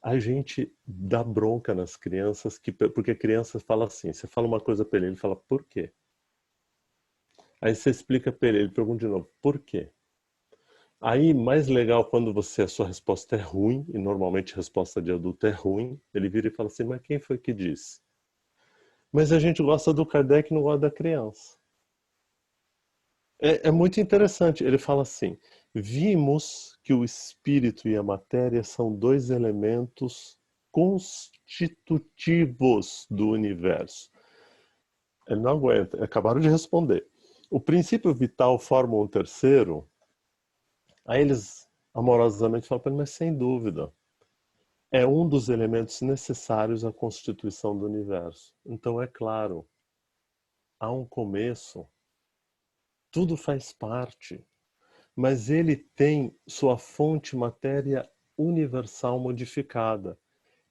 a gente dá bronca nas crianças, porque a criança fala assim, você fala uma coisa para ele fala, por quê? Aí você explica para ele pergunta de novo, por quê? Aí, mais legal, quando a sua resposta é ruim, e normalmente a resposta de adulto é ruim, ele vira e fala assim, mas quem foi que disse? Mas a gente gosta do Kardec e não gosta da criança. É muito interessante. Ele fala assim, vimos que o espírito e a matéria são dois elementos constitutivos do universo. Ele não aguenta, acabaram de responder. O princípio vital forma um terceiro. Aí eles amorosamente falam para ele, mas sem dúvida. É um dos elementos necessários à constituição do universo. Então, é claro, há um começo, tudo faz parte, mas ele tem sua fonte matéria universal modificada.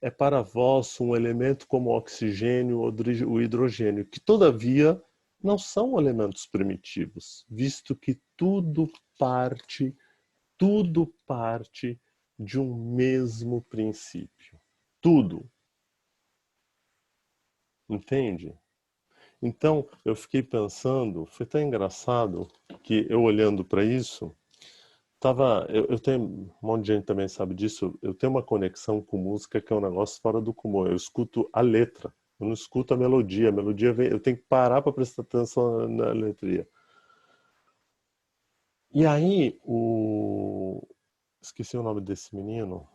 É para vós um elemento como o oxigênio ou o hidrogênio, que todavia não são elementos primitivos, visto que tudo parte de um mesmo princípio. Tudo. Entende? Então, eu fiquei pensando, foi tão engraçado que eu olhando para isso, eu tenho, um monte de gente também sabe disso, eu tenho uma conexão com música que é um negócio fora do comum. Eu escuto a letra, eu não escuto a melodia vem, eu tenho que parar para prestar atenção na letria. E aí, esqueci o nome desse menino,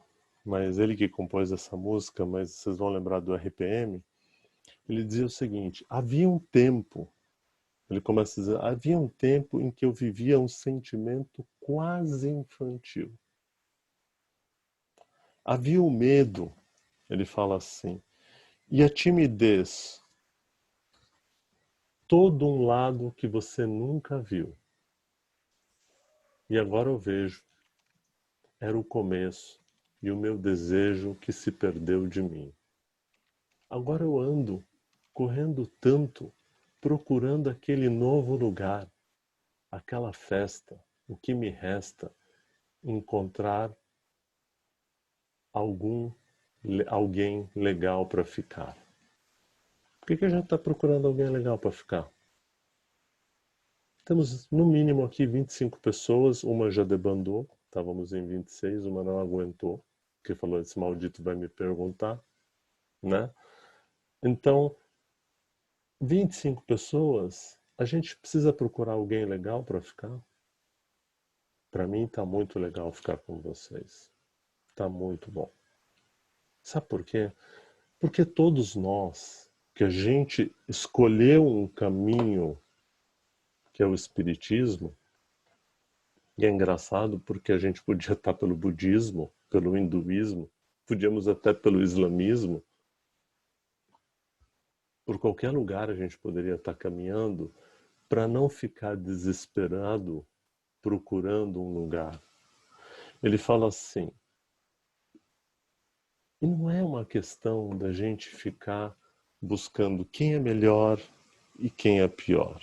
mas ele que compôs essa música, mas vocês vão lembrar do RPM, ele dizia o seguinte, havia um tempo, ele começa a dizer, havia um tempo em que eu vivia um sentimento quase infantil. Havia o medo, ele fala assim, e a timidez, todo um lado que você nunca viu. E agora eu vejo, era o começo e o meu desejo que se perdeu de mim. Agora eu ando, correndo tanto, procurando aquele novo lugar, aquela festa. O que me resta? Encontrar alguém legal para ficar. Por que a gente está procurando alguém legal para ficar? Temos no mínimo aqui 25 pessoas, uma já debandou, estávamos em 26, uma não aguentou, porque falou, esse maldito vai me perguntar, né? Então, 25 pessoas, a gente precisa procurar alguém legal para ficar? Para mim está muito legal ficar com vocês. Está muito bom. Sabe por quê? Porque todos nós, que a gente escolheu um caminho que é o espiritismo, e é engraçado porque a gente podia estar pelo budismo, pelo hinduísmo, podíamos até pelo islamismo, por qualquer lugar a gente poderia estar caminhando para não ficar desesperado procurando um lugar. Ele fala assim, e não é uma questão da gente ficar buscando quem é melhor e quem é pior.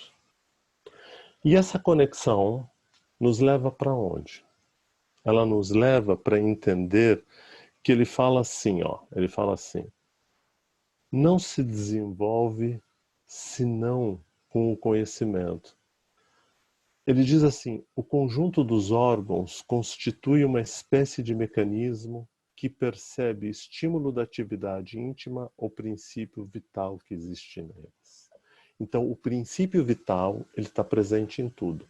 E essa conexão nos leva para onde? Ela nos leva para entender que ele fala assim, ele fala assim, não se desenvolve senão com o conhecimento. Ele diz assim: o conjunto dos órgãos constitui uma espécie de mecanismo que percebe estímulo da atividade íntima ou princípio vital que existe neles. Então, o princípio vital, ele está presente em tudo.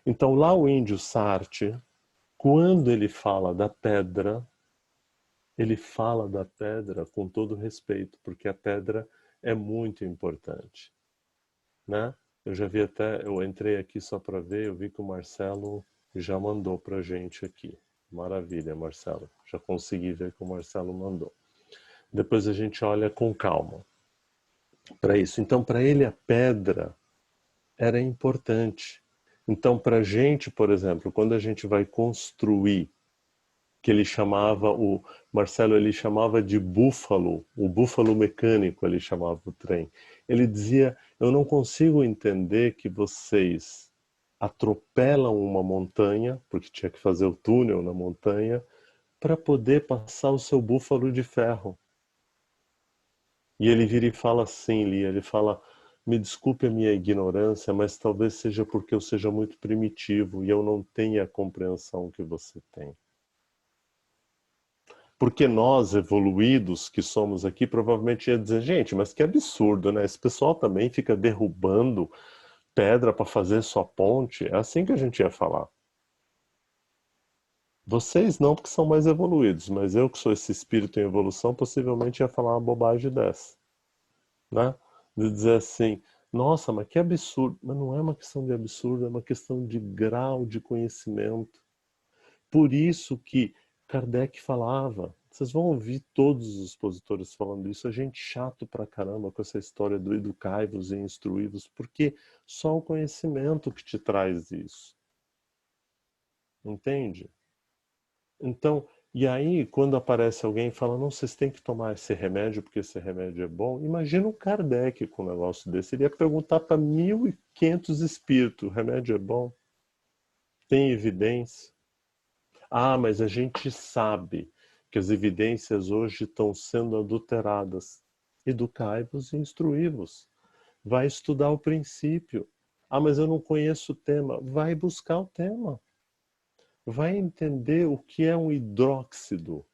Então, lá o índio Sartre, quando ele fala da pedra, ele fala da pedra com todo respeito, porque a pedra é muito importante, né? Eu já vi até, eu entrei aqui só para ver, eu vi que o Marcelo já mandou para a gente aqui. Maravilha, Marcelo. Já consegui ver que o Marcelo mandou. Depois a gente olha com calma para isso. Então, para ele, a pedra era importante. Então, para a gente, por exemplo, quando a gente vai construir, que ele chamava, o Marcelo, ele chamava de búfalo, o búfalo mecânico, ele chamava o trem. Ele dizia: eu não consigo entender que vocês atropelam uma montanha, porque tinha que fazer o túnel na montanha, para poder passar o seu búfalo de ferro. E ele vira e fala assim, Lia, ele fala: me desculpe a minha ignorância, mas talvez seja porque eu seja muito primitivo e eu não tenha a compreensão que você tem. Porque nós, evoluídos que somos aqui, provavelmente ia dizer: gente, mas que absurdo, né? Esse pessoal também fica derrubando pedra para fazer sua ponte. É assim que a gente ia falar. Vocês não, porque são mais evoluídos, mas eu que sou esse espírito em evolução, possivelmente ia falar uma bobagem dessa, né? De dizer assim: nossa, mas que absurdo. Mas não é uma questão de absurdo, é uma questão de grau de conhecimento. Por isso que Kardec falava, vocês vão ouvir todos os expositores falando isso, a gente chato pra caramba com essa história do educai-vos e instruí-vos, porque só o conhecimento que te traz isso. Entende? Então, e aí quando aparece alguém e fala: não, vocês têm que tomar esse remédio porque esse remédio é bom, imagina o Kardec com um negócio desse, ele ia perguntar para 1.500 espíritos: o remédio é bom? Tem evidência? Ah, mas a gente sabe que as evidências hoje estão sendo adulteradas. Educai-vos e instruí-vos. Vai estudar o princípio. Ah, mas eu não conheço o tema. Vai buscar o tema. Vai entender o que é um hidróxido.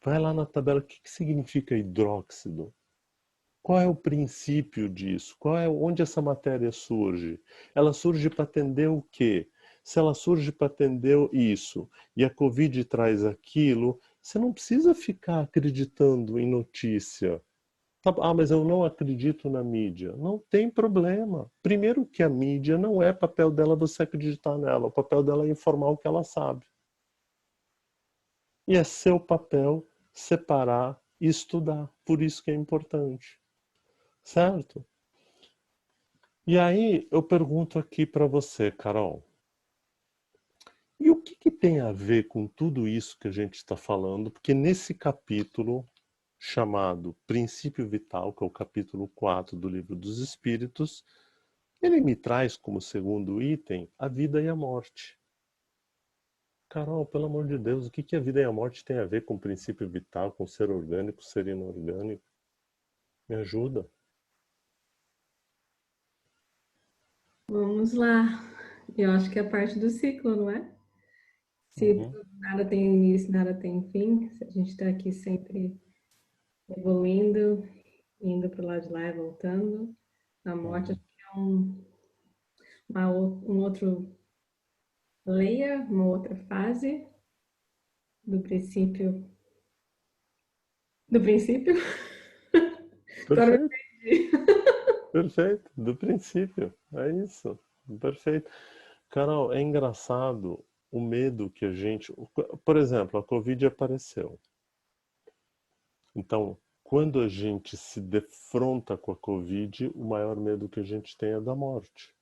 Vai lá na tabela, o que significa hidróxido? Qual é o princípio disso? Onde essa matéria surge? Ela surge para atender o quê? Se ela surge para atender isso e a Covid traz aquilo, você não precisa ficar acreditando em notícia. Ah, mas eu não acredito na mídia. Não tem problema. Primeiro que a mídia não é papel dela você acreditar nela. O papel dela é informar o que ela sabe. E é seu papel separar e estudar. Por isso que é importante. Certo? E aí eu pergunto aqui para você, Carol. E o que tem a ver com tudo isso que a gente está falando? Porque nesse capítulo chamado Princípio Vital, que é o capítulo 4 do Livro dos Espíritos, ele me traz como segundo item a vida e a morte. Carol, pelo amor de Deus, o que a vida e a morte tem a ver com o princípio vital, com ser orgânico, ser inorgânico? Me ajuda. Vamos lá. Eu acho que é parte do ciclo, não é? Se nada tem início, nada tem fim, se a gente está aqui sempre evoluindo, indo para o lado de lá e voltando, a morte acho que é um outro layer, uma outra fase do princípio. Do princípio? Perfeito. Perfeito, do princípio. É isso. Perfeito. Carol, é engraçado o medo que a gente... Por exemplo, a Covid apareceu. Então, quando a gente se defronta com a Covid, o maior medo que a gente tem é da morte.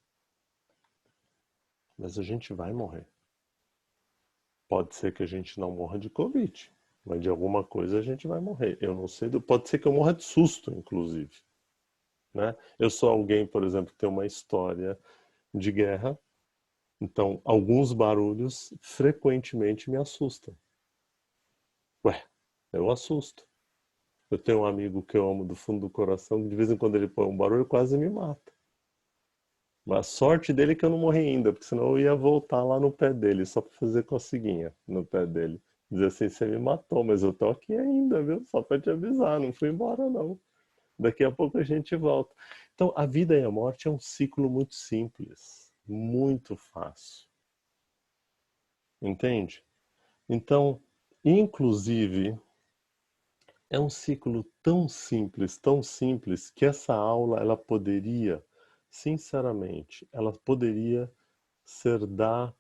Mas a gente vai morrer. Pode ser que a gente não morra de Covid, mas de alguma coisa a gente vai morrer. Eu não sei, pode ser que eu morra de susto, inclusive. Né? Eu sou alguém, por exemplo, que tem uma história de guerra, então alguns barulhos frequentemente me assustam. Ué, eu assusto. Eu tenho um amigo que eu amo do fundo do coração, que de vez em quando ele põe um barulho, quase me mata. Mas a sorte dele é que eu não morri ainda, porque senão eu ia voltar lá no pé dele, só para fazer coceguinha no pé dele. Dizer assim, você me matou, mas eu tô aqui ainda, viu? Só para te avisar, não fui embora não. Daqui a pouco a gente volta. Então, a vida e a morte é um ciclo muito simples, muito fácil. Entende? Então, inclusive, é um ciclo tão simples, que essa aula, ela poderia, sinceramente, ela poderia ser da...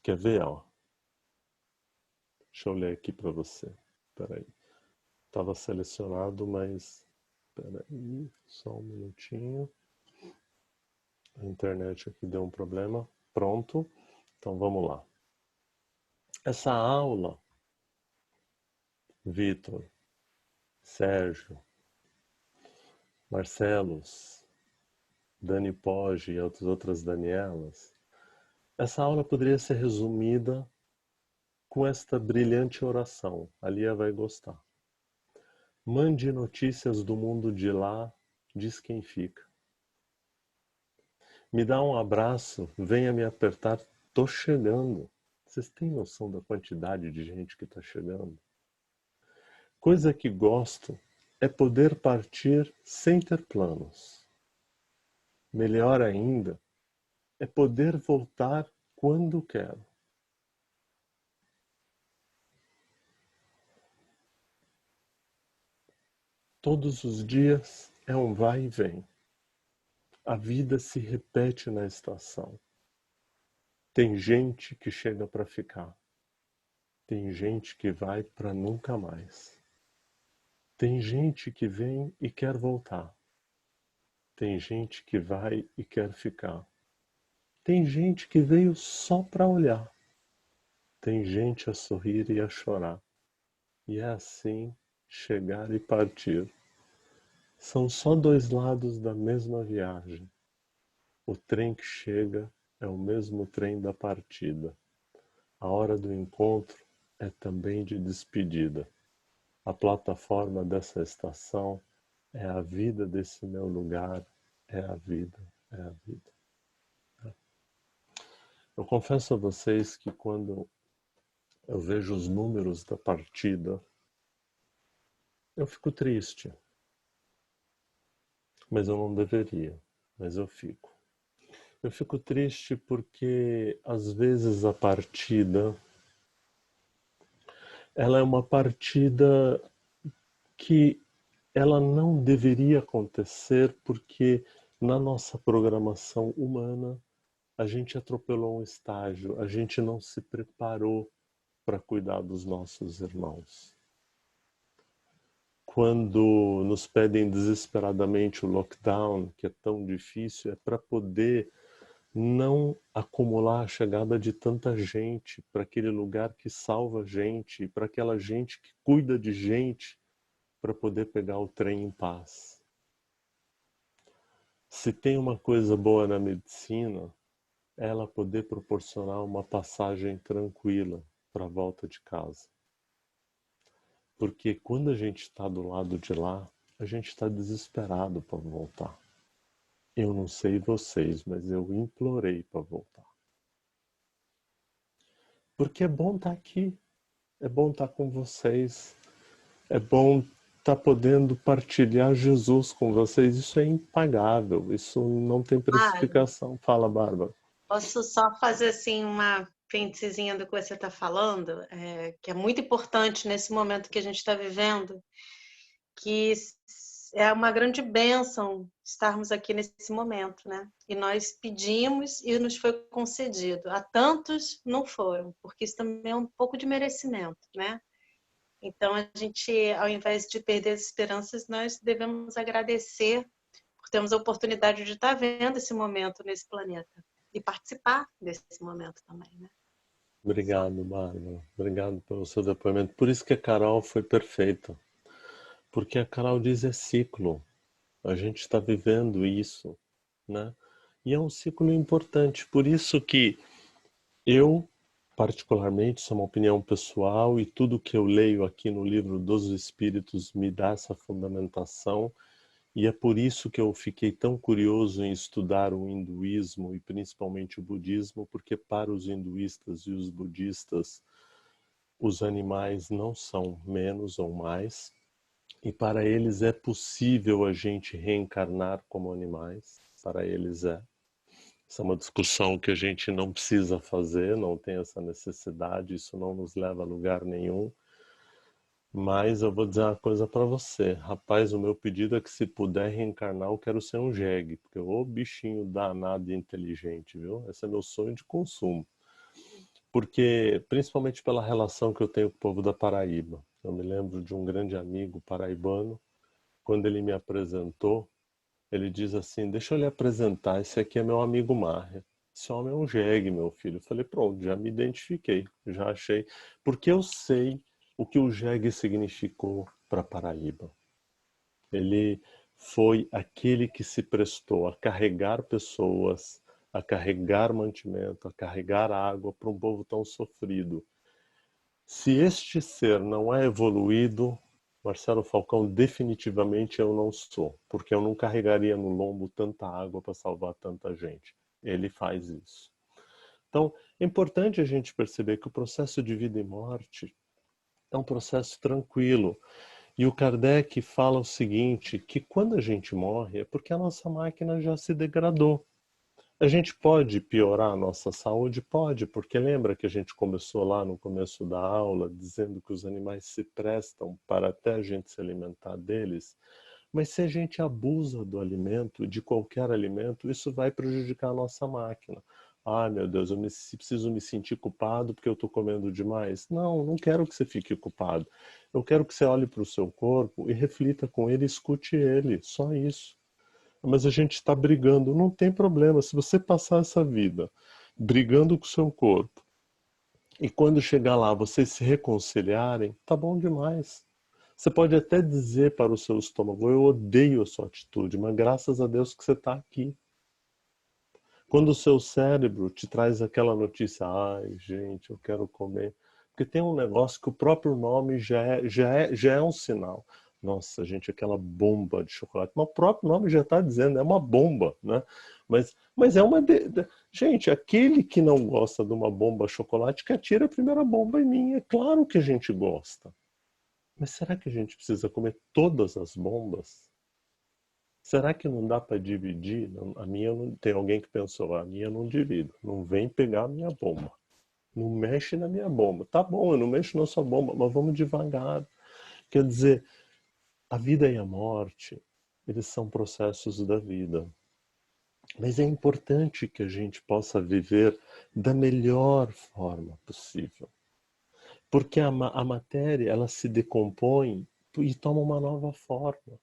Quer ver, ó? Deixa eu ler aqui para você. Espera aí. Estava selecionado, mas... Espera aí, só um minutinho. A internet aqui deu um problema. Pronto. Então, vamos lá. Essa aula, Vitor, Sérgio, Marcelos, Dani Poggi e outras Danielas, essa aula poderia ser resumida com esta brilhante oração. A Lia vai gostar. Mande notícias do mundo de lá, diz quem fica. Me dá um abraço, venha me apertar, tô chegando. Vocês têm noção da quantidade de gente que está chegando? Coisa que gosto é poder partir sem ter planos. Melhor ainda é poder voltar quando quero. Todos os dias é um vai e vem. A vida se repete na estação. Tem gente que chega para ficar. Tem gente que vai para nunca mais. Tem gente que vem e quer voltar. Tem gente que vai e quer ficar. Tem gente que veio só para olhar. Tem gente a sorrir e a chorar. E é assim chegar e partir. São só dois lados da mesma viagem. O trem que chega é o mesmo trem da partida. A hora do encontro é também de despedida. A plataforma dessa estação é a vida desse meu lugar, é a vida, é a vida. Eu confesso a vocês que quando eu vejo os números da partida, eu fico triste. Mas eu não deveria, mas eu fico. Eu fico triste porque, às vezes, a partida, ela é uma partida que ela não deveria acontecer porque, na nossa programação humana, a gente atropelou um estágio, a gente não se preparou para cuidar dos nossos irmãos. Quando nos pedem desesperadamente o lockdown, que é tão difícil, é para poder não acumular a chegada de tanta gente para aquele lugar que salva gente, para aquela gente que cuida de gente, para poder pegar o trem em paz. Se tem uma coisa boa na medicina, é ela poder proporcionar uma passagem tranquila para a volta de casa. Porque quando a gente está do lado de lá, a gente está desesperado para voltar. Eu não sei vocês, mas eu implorei para voltar. Porque é bom estar aqui, é bom estar com vocês, é bom estar podendo partilhar Jesus com vocês. Isso é impagável, isso não tem precificação. Fala, Bárbara. Posso só fazer assim uma prentezinha do que você está falando, que é muito importante nesse momento que a gente está vivendo, que é uma grande bênção estarmos aqui nesse momento, né? E nós pedimos e nos foi concedido. A tantos não foram, porque isso também é um pouco de merecimento, né? Então a gente, ao invés de perder as esperanças, nós devemos agradecer por termos a oportunidade de estar vendo esse momento nesse planeta e participar desse momento também, né? Obrigado, Bárbara. Obrigado pelo seu depoimento. Por isso que a Carol foi perfeita. Porque a Carol diz é ciclo. A gente está vivendo isso, né? E é um ciclo importante. Por isso que eu particularmente, isso é uma opinião pessoal, e tudo que eu leio aqui no livro dos Espíritos me dá essa fundamentação, e é por isso que eu fiquei tão curioso em estudar o hinduísmo e principalmente o budismo, porque para os hinduístas e os budistas, os animais não são menos ou mais, e para eles é possível a gente reencarnar como animais, para eles é. Essa é uma discussão que a gente não precisa fazer, não tem essa necessidade, isso não nos leva a lugar nenhum. Mas eu vou dizer uma coisa para você. Rapaz, o meu pedido é que se puder reencarnar, eu quero ser um jegue, porque ô bichinho danado e inteligente, viu? Esse é meu sonho de consumo. Porque, principalmente pela relação que eu tenho com o povo da Paraíba. Eu me lembro de um grande amigo paraibano, quando ele me apresentou, ele diz assim, deixa eu lhe apresentar, esse aqui é meu amigo Marre. Esse homem é um jegue, meu filho. Eu falei, pronto, já me identifiquei, já achei. Porque eu sei o que o jegue significou para Paraíba. Ele foi aquele que se prestou a carregar pessoas, a carregar mantimento, a carregar água para um povo tão sofrido. Se este ser não é evoluído, Marcelo Falcão, definitivamente eu não sou, porque eu não carregaria no lombo tanta água para salvar tanta gente. Ele faz isso. Então, é importante a gente perceber que o processo de vida e morte é um processo tranquilo. E o Kardec fala o seguinte, que quando a gente morre é porque a nossa máquina já se degradou. A gente pode piorar a nossa saúde? Pode, porque lembra que a gente começou lá no começo da aula dizendo que os animais se prestam para até a gente se alimentar deles? Mas se a gente abusa do alimento, de qualquer alimento, isso vai prejudicar a nossa máquina. Ah, meu Deus, preciso me sentir culpado porque eu estou comendo demais. Não, não quero que você fique culpado. Eu quero que você olhe para o seu corpo e reflita com ele, escute ele, só isso. Mas a gente está brigando, não tem problema. Se você passar essa vida brigando com o seu corpo e quando chegar lá vocês se reconciliarem, tá bom demais. Você pode até dizer para o seu estômago, eu odeio a sua atitude, mas graças a Deus que você está aqui. Quando o seu cérebro te traz aquela notícia, ai gente, eu quero comer, porque tem um negócio que o próprio nome já é um sinal. Nossa, gente, aquela bomba de chocolate. Mas o próprio nome já está dizendo, é uma bomba, né? Mas é uma... Gente, aquele que não gosta de uma bomba de chocolate, que atira a primeira bomba em mim. É claro que a gente gosta. Mas será que a gente precisa comer todas as bombas? Será que não dá para dividir? A minha não... Tem alguém que pensou, a minha eu não divido. Não vem pegar a minha bomba. Não mexe na minha bomba. Tá bom, eu não mexo na sua bomba, mas vamos devagar. Quer dizer... A vida e a morte, eles são processos da vida. Mas é importante que a gente possa viver da melhor forma possível. Porque a matéria, ela se decompõe e toma uma nova forma.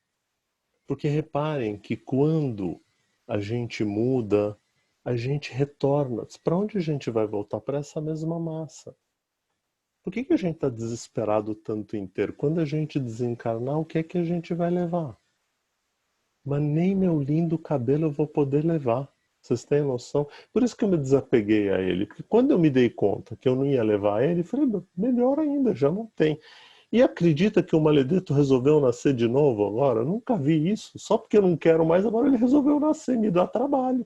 Porque reparem que quando a gente muda, a gente retorna. Para onde a gente vai voltar? Para essa mesma massa. Por que a gente está desesperado tanto em ter? Quando a gente desencarnar, o que é que a gente vai levar? Mas nem meu lindo cabelo eu vou poder levar. Vocês têm noção? Por isso que eu me desapeguei a ele. Porque quando eu me dei conta que eu não ia levar ele, eu falei, melhor ainda, já não tem. E acredita que o Maledeto resolveu nascer de novo agora? Eu nunca vi isso. Só porque eu não quero mais, agora ele resolveu nascer, me dá trabalho.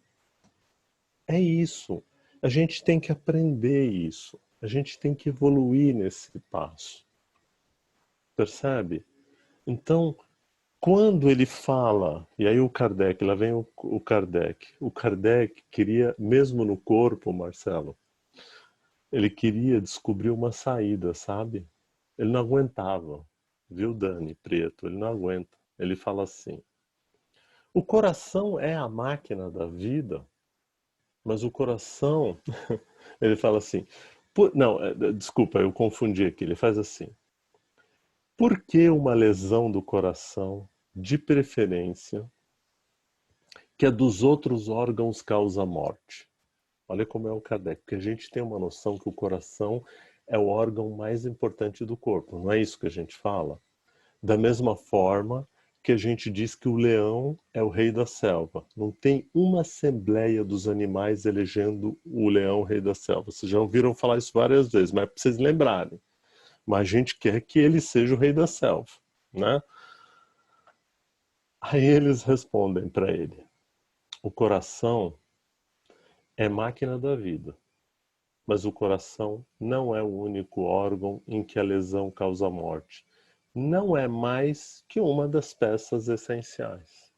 É isso. A gente tem que aprender isso. A gente tem que evoluir nesse passo. Percebe? Então, quando ele fala, e aí o Kardec, lá vem o Kardec. O Kardec queria, mesmo no corpo, Marcelo, ele queria descobrir uma saída, sabe? Ele não aguentava. Viu, Dani Preto? Ele não aguenta. Ele fala assim, o coração é a máquina da vida, mas o coração... Ele fala assim... Não, desculpa, eu confundi aqui. Ele faz assim. Por que uma lesão do coração, de preferência, que a dos outros órgãos causa morte? Olha como é o Kardec. Porque a gente tem uma noção que o coração é o órgão mais importante do corpo. Não é isso que a gente fala? Da mesma forma que a gente diz que o leão é o rei da selva. Não tem uma assembleia dos animais elegendo o leão rei da selva. Vocês já ouviram falar isso várias vezes, mas é para vocês lembrarem. Mas a gente quer que ele seja o rei da selva, né? Aí eles respondem para ele: o coração é máquina da vida, mas o coração não é o único órgão em que a lesão causa morte. Não é mais que uma das peças essenciais.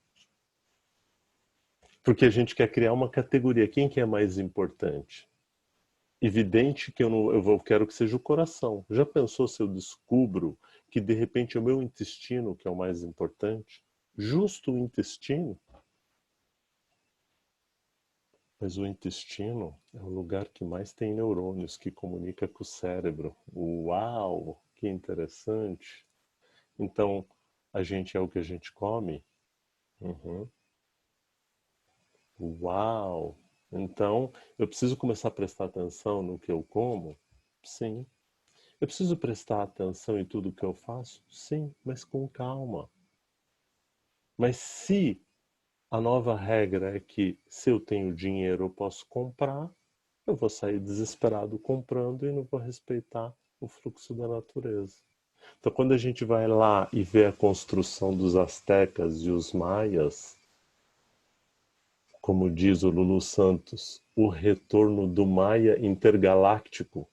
Porque a gente quer criar uma categoria. Quem que é mais importante? Evidente que eu quero que seja o coração. Já pensou se eu descubro que de repente é o meu intestino que é o mais importante? Justo o intestino? Mas o intestino é o lugar que mais tem neurônios, que comunica com o cérebro. Uau, que interessante! Então, a gente é o que a gente come? Uhum. Uau! Então, eu preciso começar a prestar atenção no que eu como? Sim. Eu preciso prestar atenção em tudo que eu faço? Sim, mas com calma. Mas se a nova regra é que se eu tenho dinheiro eu posso comprar, eu vou sair desesperado comprando e não vou respeitar o fluxo da natureza. Então, quando a gente vai lá e vê a construção dos astecas e os maias, como diz o Lulu Santos, o retorno do maia intergaláctico,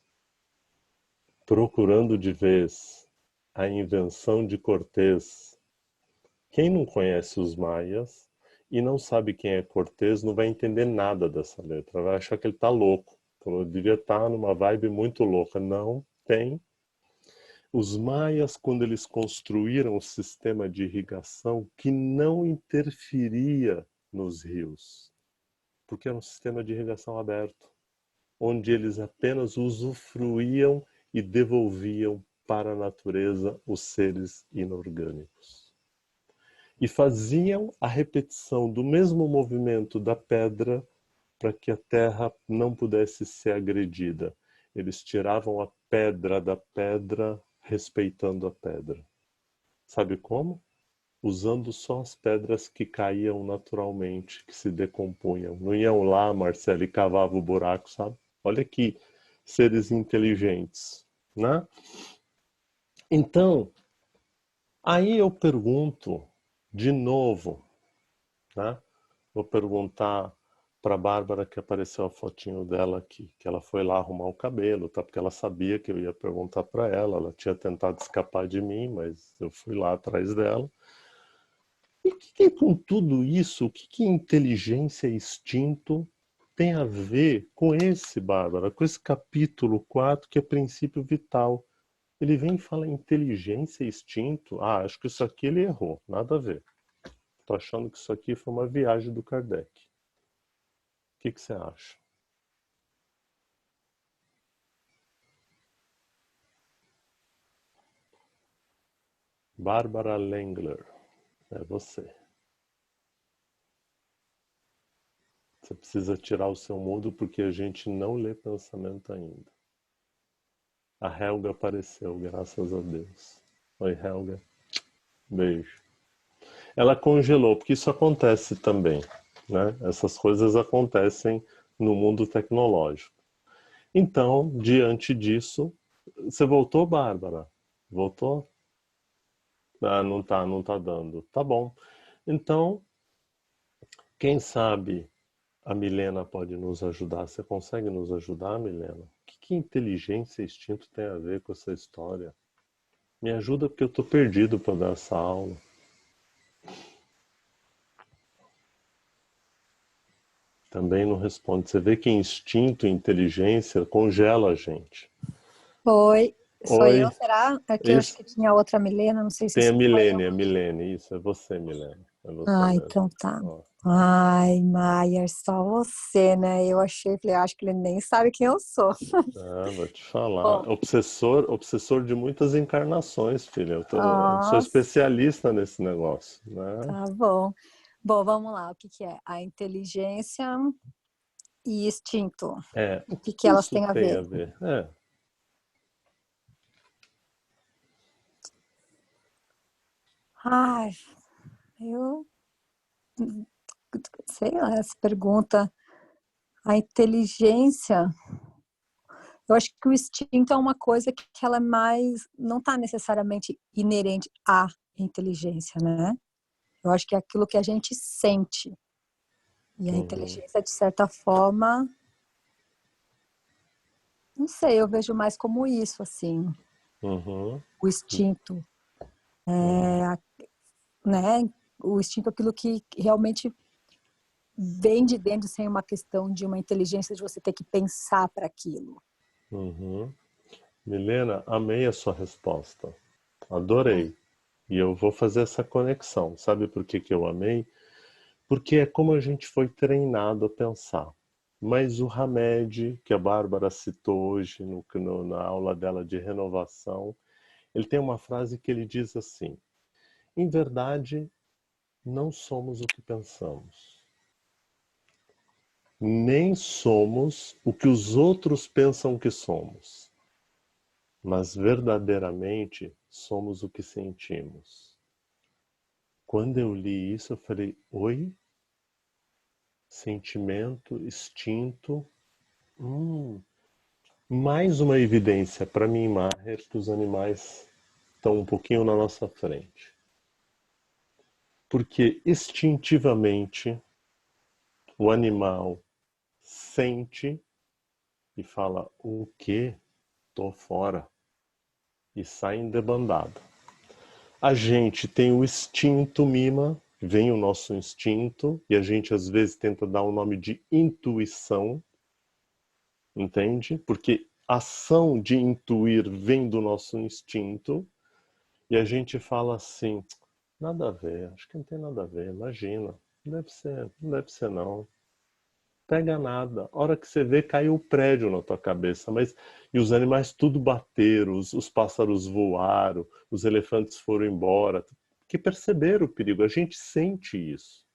procurando de vez a invenção de Cortés. Quem não conhece os maias e não sabe quem é Cortés não vai entender nada dessa letra, vai achar que ele está louco. Então, eu devia estar numa vibe muito louca. Não tem. Os maias, quando eles construíram o sistema de irrigação que não interferia nos rios, porque era um sistema de irrigação aberto, onde eles apenas usufruíam e devolviam para a natureza os seres inorgânicos. E faziam a repetição do mesmo movimento da pedra para que a terra não pudesse ser agredida. Eles tiravam a pedra da pedra, respeitando a pedra. Sabe como? Usando só as pedras que caíam naturalmente, que se decompunham. Não iam lá, Marcelo, e cavavam o buraco, sabe? Olha que seres inteligentes, né? Então, aí eu pergunto de novo, né? Vou perguntar para a Bárbara, que apareceu a fotinho dela aqui, que ela foi lá arrumar o cabelo, tá? Porque ela sabia que eu ia perguntar para ela tinha tentado escapar de mim, mas eu fui lá atrás dela. E o que com tudo isso, o que inteligência e instinto tem a ver com esse, Bárbara, com esse capítulo 4, que é princípio vital? Ele vem e fala inteligência e instinto. Ah, acho que isso aqui ele errou, nada a ver. Tô achando que isso aqui foi uma viagem do Kardec. O que você acha? Bárbara Lengler, é você. Você precisa tirar o seu mudo porque a gente não lê pensamento ainda. A Helga apareceu, graças a Deus. Oi, Helga. Beijo. Ela congelou, porque isso acontece também, né? Essas coisas acontecem no mundo tecnológico. Então, diante disso, você voltou, Bárbara? Voltou? Ah, não tá dando. Tá bom. Então, quem sabe a Milena pode nos ajudar. Você consegue nos ajudar, Milena? O que inteligência e instinto tem a ver com essa história? Me ajuda porque eu tô perdido para dar essa aula. Também não responde. Você vê que instinto e inteligência congela a gente. Oi, sou Oi. eu, será? Aqui eu acho que tinha outra Milena, não sei se Tem a sou Milene, isso, é você, Milene. É você mesmo. então tá. Ó. Ai, Maia, só você, né? Eu falei, acho que ele nem sabe quem eu sou. Ah, vou te falar. Bom. Obsessor de muitas encarnações, filha. Eu sou Nossa. especialista nesse negócio, né? Tá bom. Bom, vamos lá. O que é? A inteligência e instinto. O que elas isso têm a tem ver? a ver? Ai, Eu sei lá, essa pergunta, a inteligência, eu acho que o instinto é uma coisa que ela é mais, não está necessariamente inerente à inteligência, né? Eu acho que é aquilo que a gente sente. E a inteligência, de certa forma, não sei, eu vejo mais como isso, assim, o instinto. Né? O instinto é aquilo que realmente vem de dentro sem uma questão de uma inteligência de você ter que pensar para aquilo. Milena, amei a sua resposta. Adorei. E eu vou fazer essa conexão. Sabe por que que eu amei? Porque é como a gente foi treinado a pensar. Mas o Hamed, que a Bárbara citou hoje na aula dela de renovação, ele tem uma frase que ele diz assim: em verdade, não somos o que pensamos. Nem somos o que os outros pensam que somos. Mas verdadeiramente somos o que sentimos. Quando eu li isso, eu falei, oi? Sentimento, instinto. Mais uma evidência para mim, Maher, que os animais estão um pouquinho na nossa frente. Porque instintivamente o animal sente e fala, o quê? Tô fora. E sai em debandada. A gente tem o instinto mima, vem o nosso instinto, e a gente às vezes tenta dar o nome de intuição, entende? Porque a ação de intuir vem do nosso instinto, e a gente fala assim, nada a ver, acho que não tem nada a ver, imagina, não deve ser não. Pega nada. A hora que você vê, caiu o prédio na tua cabeça. Mas e os animais tudo bateram, os pássaros voaram, os elefantes foram embora. Que perceberam o perigo. A gente sente isso.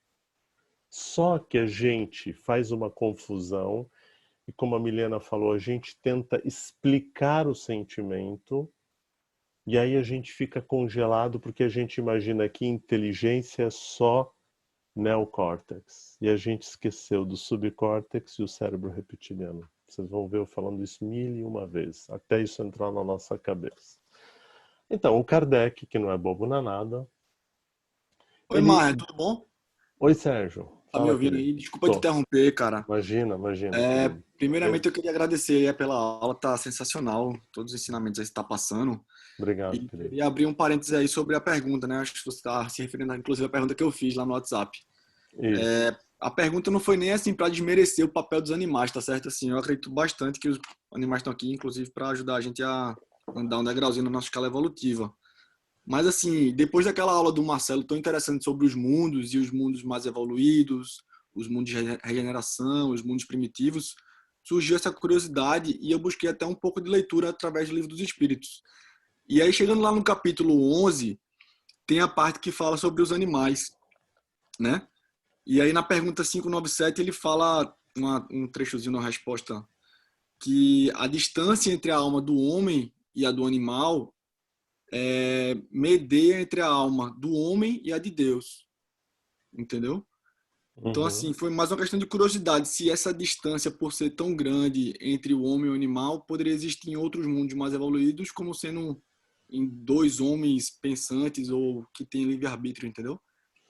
Só que a gente faz uma confusão e, como a Milena falou, a gente tenta explicar o sentimento e aí a gente fica congelado porque a gente imagina que inteligência é só neocórtex. E a gente esqueceu do subcórtex e o cérebro reptiliano. Vocês vão ver eu falando isso 1001 vezes, até isso entrar na nossa cabeça. Então, o Kardec, que não é bobo na nada... Oi, Maia, tudo bom? Oi, Sérgio. Tá me ouvindo aí? Desculpa te interromper, cara. Imagina. Primeiramente, eu queria agradecer pela aula, tá sensacional, todos os ensinamentos aí que você tá passando. Obrigado, E querido. queria abrir um parênteses aí sobre a pergunta, né? Acho que você está se referindo, inclusive, à pergunta que eu fiz lá no WhatsApp. A pergunta não foi nem assim para desmerecer o papel dos animais, tá certo? Assim, eu acredito bastante que os animais estão aqui, inclusive, para ajudar a gente a andar um degrauzinho na nossa escala evolutiva. Mas, assim, depois daquela aula do Marcelo tão interessante sobre os mundos e os mundos mais evoluídos, os mundos de regeneração, os mundos primitivos, surgiu essa curiosidade e eu busquei até um pouco de leitura através do Livro dos Espíritos. E aí, chegando lá no capítulo 11, tem a parte que fala sobre os animais, né? E aí, na pergunta 597, ele fala um trechozinho na resposta que a distância entre a alma do homem e a do animal medeia entre a alma do homem e a de Deus. Entendeu? Então, assim, foi mais uma questão de curiosidade se essa distância, por ser tão grande entre o homem e o animal, poderia existir em outros mundos mais evoluídos, como sendo em dois homens pensantes ou que têm livre-arbítrio, entendeu?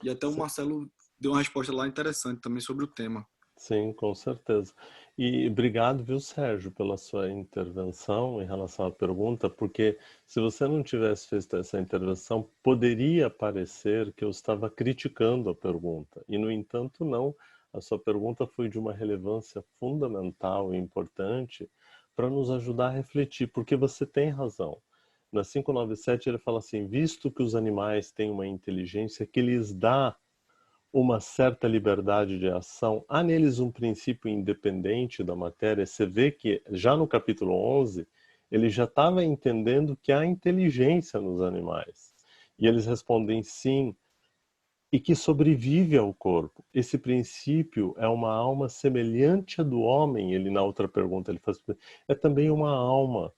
E até o Marcelo deu uma resposta lá interessante também sobre o tema. Sim, com certeza. E obrigado, viu, Sérgio, pela sua intervenção em relação à pergunta, porque se você não tivesse feito essa intervenção, poderia parecer que eu estava criticando a pergunta. E, no entanto, não. A sua pergunta foi de uma relevância fundamental e importante para nos ajudar a refletir, porque você tem razão. Na 597 ele fala assim, visto que os animais têm uma inteligência que lhes dá uma certa liberdade de ação, há neles um princípio independente da matéria. Você vê que já no capítulo 11, ele já estava entendendo que há inteligência nos animais. E eles respondem sim, e que sobrevive ao corpo. Esse princípio é uma alma semelhante à do homem, ele na outra pergunta, ele faz, é também uma alma.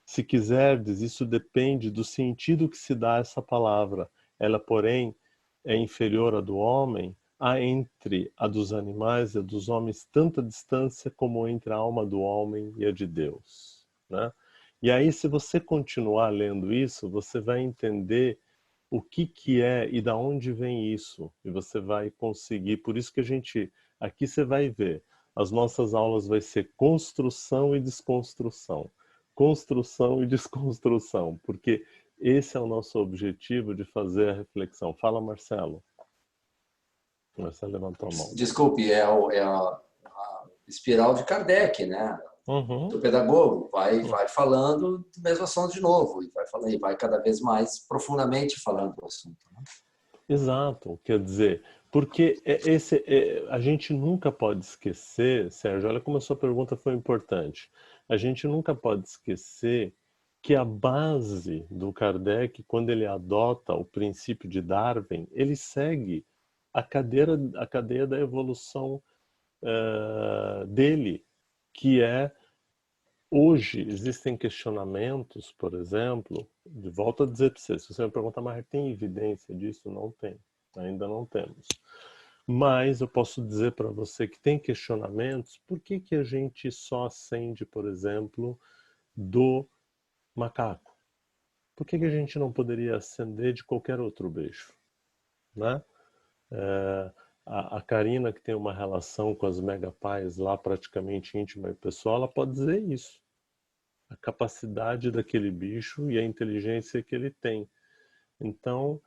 Se quiserdes, isso depende do sentido que se dá a essa palavra. Ela, porém, é inferior à do homem, há entre a dos animais e a dos homens tanta distância como entre a alma do homem e a de Deus, né? E aí, se você continuar lendo isso, você vai entender o que é e da onde vem isso. E você vai conseguir, por isso que aqui você vai ver, as nossas aulas vai ser construção e desconstrução. Construção e desconstrução, porque esse é o nosso objetivo de fazer a reflexão. Fala, Marcelo. Marcelo levantou a mão. Desculpe, é a espiral de Kardec, né? O pedagogo vai falando do mesmo assunto de novo, e vai falando, e vai cada vez mais profundamente falando do assunto. Né? Exato, quer dizer, porque a gente nunca pode esquecer, Sérgio, olha como a sua pergunta foi importante. A gente nunca pode esquecer que a base do Kardec, quando ele adota o princípio de Darwin, ele segue a cadeia da evolução dele, que é, hoje existem questionamentos, por exemplo, de volta a dizer para você, se você me perguntar, mas tem evidência disso? Não tem, ainda não temos. Mas eu posso dizer para você que tem questionamentos, por que a gente só acende, por exemplo, do macaco? Por que a gente não poderia acender de qualquer outro bicho? Né? A Karina, que tem uma relação com as megapais lá praticamente íntima e pessoal, ela pode dizer isso. A capacidade daquele bicho e a inteligência que ele tem. Então,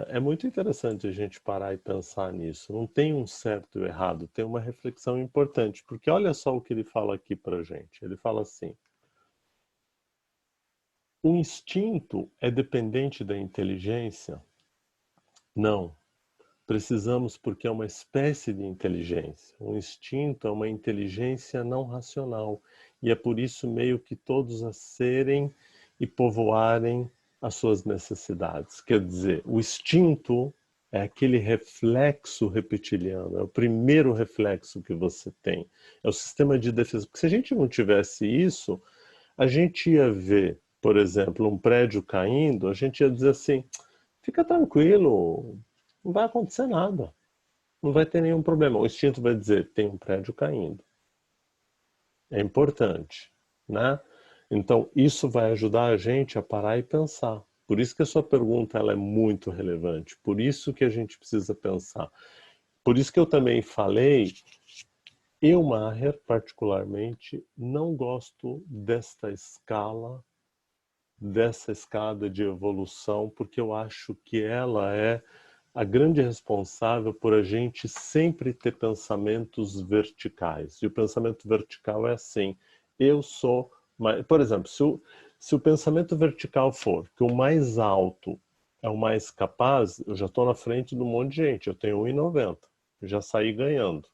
é muito interessante a gente parar e pensar nisso. Não tem um certo e errado, tem uma reflexão importante. Porque olha só o que ele fala aqui pra gente. Ele fala assim: o instinto é dependente da inteligência? Não. Precisamos porque é uma espécie de inteligência. O instinto é uma inteligência não racional. E é por isso meio que todos a serem e povoarem as suas necessidades. Quer dizer, o instinto é aquele reflexo reptiliano, é o primeiro reflexo que você tem. É o sistema de defesa. Porque se a gente não tivesse isso, a gente ia ver, por exemplo, um prédio caindo, a gente ia dizer assim, fica tranquilo, não vai acontecer nada. Não vai ter nenhum problema. O instinto vai dizer, tem um prédio caindo. É importante, né? Então, isso vai ajudar a gente a parar e pensar. Por isso que a sua pergunta ela é muito relevante. Por isso que a gente precisa pensar. Por isso que eu também falei, eu, Maher, particularmente, não gosto dessa escala, dessa escada de evolução, porque eu acho que ela é a grande responsável por a gente sempre ter pensamentos verticais. E o pensamento vertical é assim, eu sou... Por exemplo, se o pensamento vertical for que o mais alto é o mais capaz, eu já estou na frente de um monte de gente, eu tenho 1,90, eu já saí ganhando.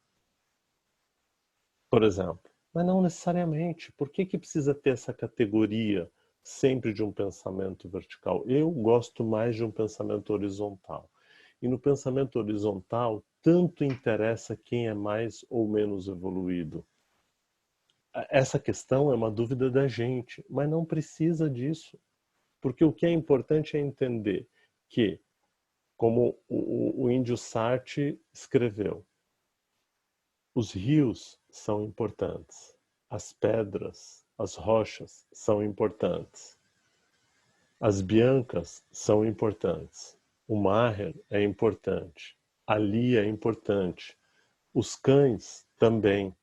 Por exemplo. Mas não necessariamente. Por que precisa ter essa categoria sempre de um pensamento vertical? Eu gosto mais de um pensamento horizontal. E no pensamento horizontal, tanto interessa quem é mais ou menos evoluído. Essa questão é uma dúvida da gente, mas não precisa disso. Porque o que é importante é entender que, como o índio Sartre escreveu, os rios são importantes, as pedras, as rochas são importantes, as biancas são importantes. O Maher é importante, a Lia é importante, os cães também,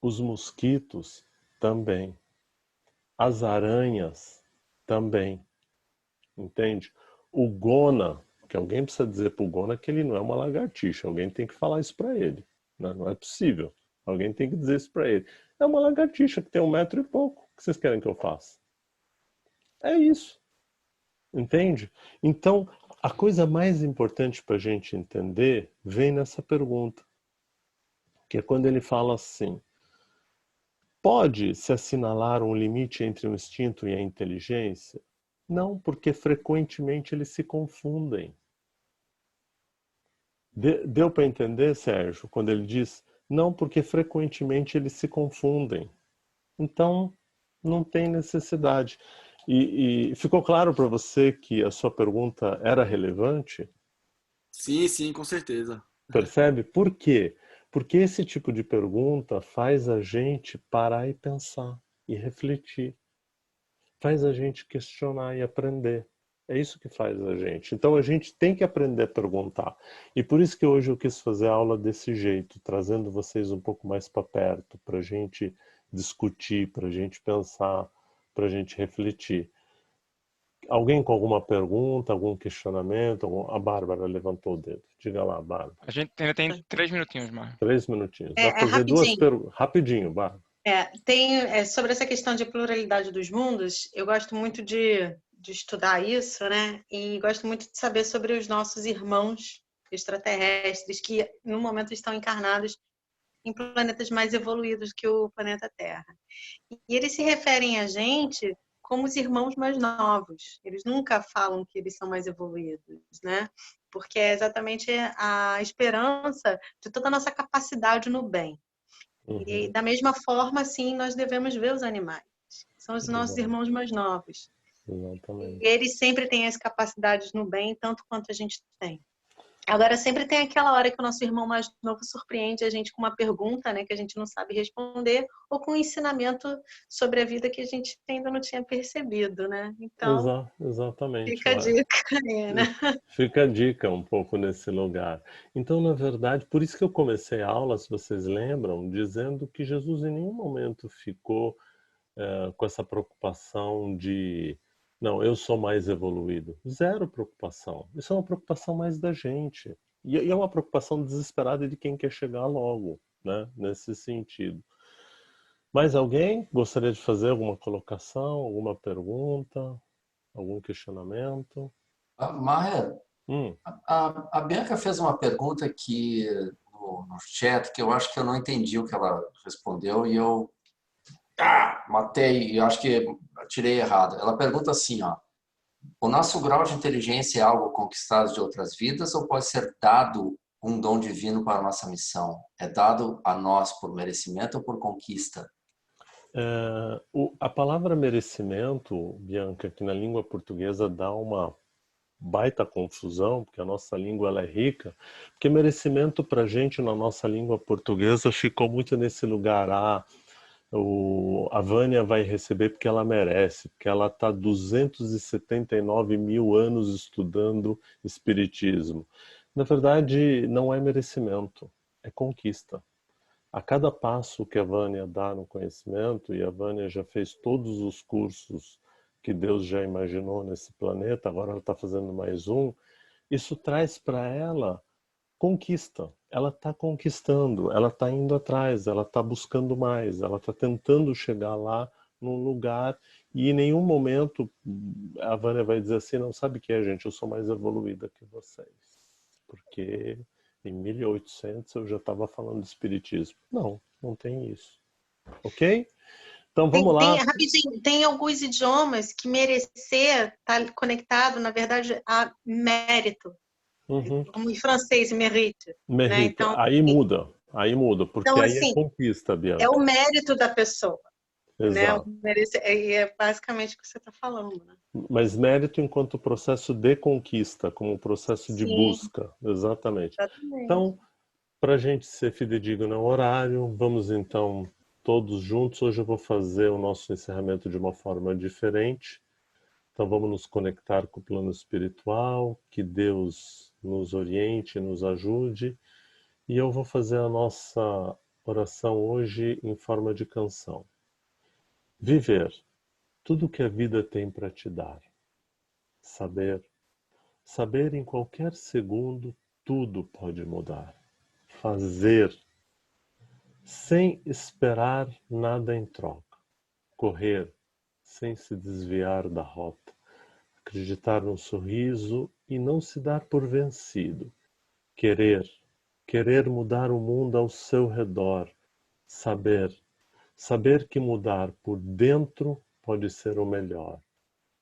os mosquitos também, as aranhas também, entende? O Gona, que alguém precisa dizer para o Gona que ele não é uma lagartixa, alguém tem que falar isso para ele, né? Não é possível, alguém tem que dizer isso para ele. É uma lagartixa que tem 1 metro e pouco, o que vocês querem que eu faça? É isso, entende? Então, a coisa mais importante para a gente entender vem nessa pergunta, que é quando ele fala assim, pode-se assinalar um limite entre o instinto e a inteligência? Não, porque frequentemente eles se confundem. Deu para entender, Sérgio, quando ele diz, não, porque frequentemente eles se confundem. Então, não tem necessidade. E ficou claro para você que a sua pergunta era relevante? Sim, sim, com certeza. Percebe? Por quê? Porque esse tipo de pergunta faz a gente parar e pensar e refletir. Faz a gente questionar e aprender. É isso que faz a gente. Então a gente tem que aprender a perguntar. E por isso que hoje eu quis fazer a aula desse jeito, trazendo vocês um pouco mais para perto, para a gente discutir, para a gente pensar, para a gente refletir. Alguém com alguma pergunta, algum questionamento? A Bárbara levantou o dedo. Diga lá, Bárbara. A gente ainda tem 3 minutinhos, Mar. 3 minutinhos. É, Vai fazer duas perguntas. Rapidinho, Bárbara. Sobre essa questão de pluralidade dos mundos, eu gosto muito de estudar isso, né? E gosto muito de saber sobre os nossos irmãos extraterrestres que, no momento, estão encarnados em planetas mais evoluídos que o planeta Terra. E eles se referem a gente como os irmãos mais novos. Eles nunca falam que eles são mais evoluídos, né? Porque é exatamente a esperança de toda a nossa capacidade no bem. E da mesma forma, assim, nós devemos ver os animais. São os nossos irmãos mais novos. Exatamente. E eles sempre têm as capacidades no bem, tanto quanto a gente tem. Agora, sempre tem aquela hora que o nosso irmão mais novo surpreende a gente com uma pergunta, né, que a gente não sabe responder, ou com um ensinamento sobre a vida que a gente ainda não tinha percebido, né? Então, exatamente. Fica a dica aí, né? Fica a dica um pouco nesse lugar. Então, na verdade, por isso que eu comecei a aula, se vocês lembram, dizendo que Jesus em nenhum momento ficou com essa preocupação de não, eu sou mais evoluído. Zero preocupação. Isso é uma preocupação mais da gente. E é uma preocupação desesperada de quem quer chegar logo, né? Nesse sentido. Mais alguém gostaria de fazer alguma colocação, alguma pergunta, algum questionamento? Maher, a Bianca fez uma pergunta aqui no chat que eu acho que eu não entendi o que ela respondeu e eu matei, eu acho que tirei errado. Ela pergunta assim, ó: o nosso grau de inteligência é algo conquistado de outras vidas ou pode ser dado um dom divino para a nossa missão? É dado a nós por merecimento ou por conquista? A palavra merecimento, Bianca, que na língua portuguesa dá uma baita confusão, porque a nossa língua ela é rica, porque merecimento para a gente na nossa língua portuguesa ficou muito nesse lugar, a Vânia vai receber porque ela merece, porque ela está 279 mil anos estudando Espiritismo. Na verdade, não é merecimento, é conquista. A cada passo que a Vânia dá no conhecimento, e a Vânia já fez todos os cursos que Deus já imaginou nesse planeta, agora ela está fazendo mais um, isso traz para ela conquista. Ela está conquistando, ela está indo atrás, ela está buscando mais, ela está tentando chegar lá num lugar e em nenhum momento a Vânia vai dizer assim, não sabe o que é, gente, eu sou mais evoluída que vocês. Porque em 1800 eu já estava falando de espiritismo. Não, não tem isso. Ok? Então vamos lá. Rapidinho, tem alguns idiomas que merecer está conectado, na verdade, a mérito. Como em francês, mérite. Mérite. Né? Então, aí muda, porque então, aí assim, é conquista, Bianca. É o mérito da pessoa. Exato. Né? É basicamente o que você está falando. Né? Mas mérito enquanto processo de conquista, como processo de busca. Exatamente. Então, para a gente ser fidedigno ao horário, vamos então todos juntos. Hoje eu vou fazer o nosso encerramento de uma forma diferente. Então vamos nos conectar com o plano espiritual, que Deus nos oriente, nos ajude. E eu vou fazer a nossa oração hoje em forma de canção. Viver tudo que a vida tem para te dar. Saber em qualquer segundo tudo pode mudar. Fazer sem esperar nada em troca. Correr sem se desviar da rota. Acreditar no sorriso e não se dar por vencido. Querer mudar o mundo ao seu redor. Saber que mudar por dentro pode ser o melhor.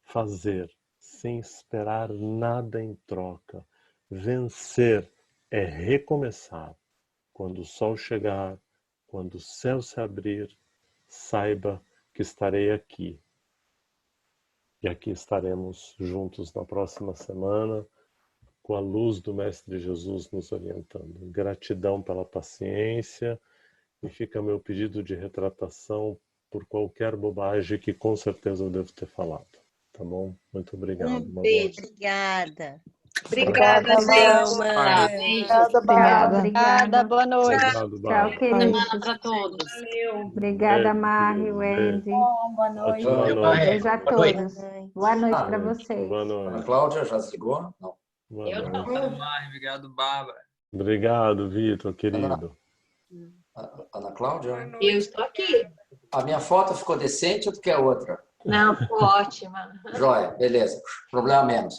Fazer sem esperar nada em troca. Vencer é recomeçar. Quando o sol chegar, quando o céu se abrir, saiba que estarei aqui. E aqui estaremos juntos na próxima semana, com a luz do Mestre Jesus nos orientando. Gratidão pela paciência, e fica meu pedido de retratação por qualquer bobagem que com certeza eu devo ter falado. Tá bom? Muito obrigado. Beijo. Obrigada. Obrigada, Selma. Obrigada, boa noite. Obrigado, Tchau, queridos. Para todos. Obrigada, Mari, Wendy. Boa noite. Beijo a todos. Boa noite para vocês. Boa noite. Ana Cláudia, já desligou? Não. Eu não. Obrigado, Bárbara. Obrigado, Vitor, querido. Ana Cláudia? Eu estou aqui. A minha foto ficou decente ou tu quer outra? Não, ficou ótima. Joia, beleza. Problema menos.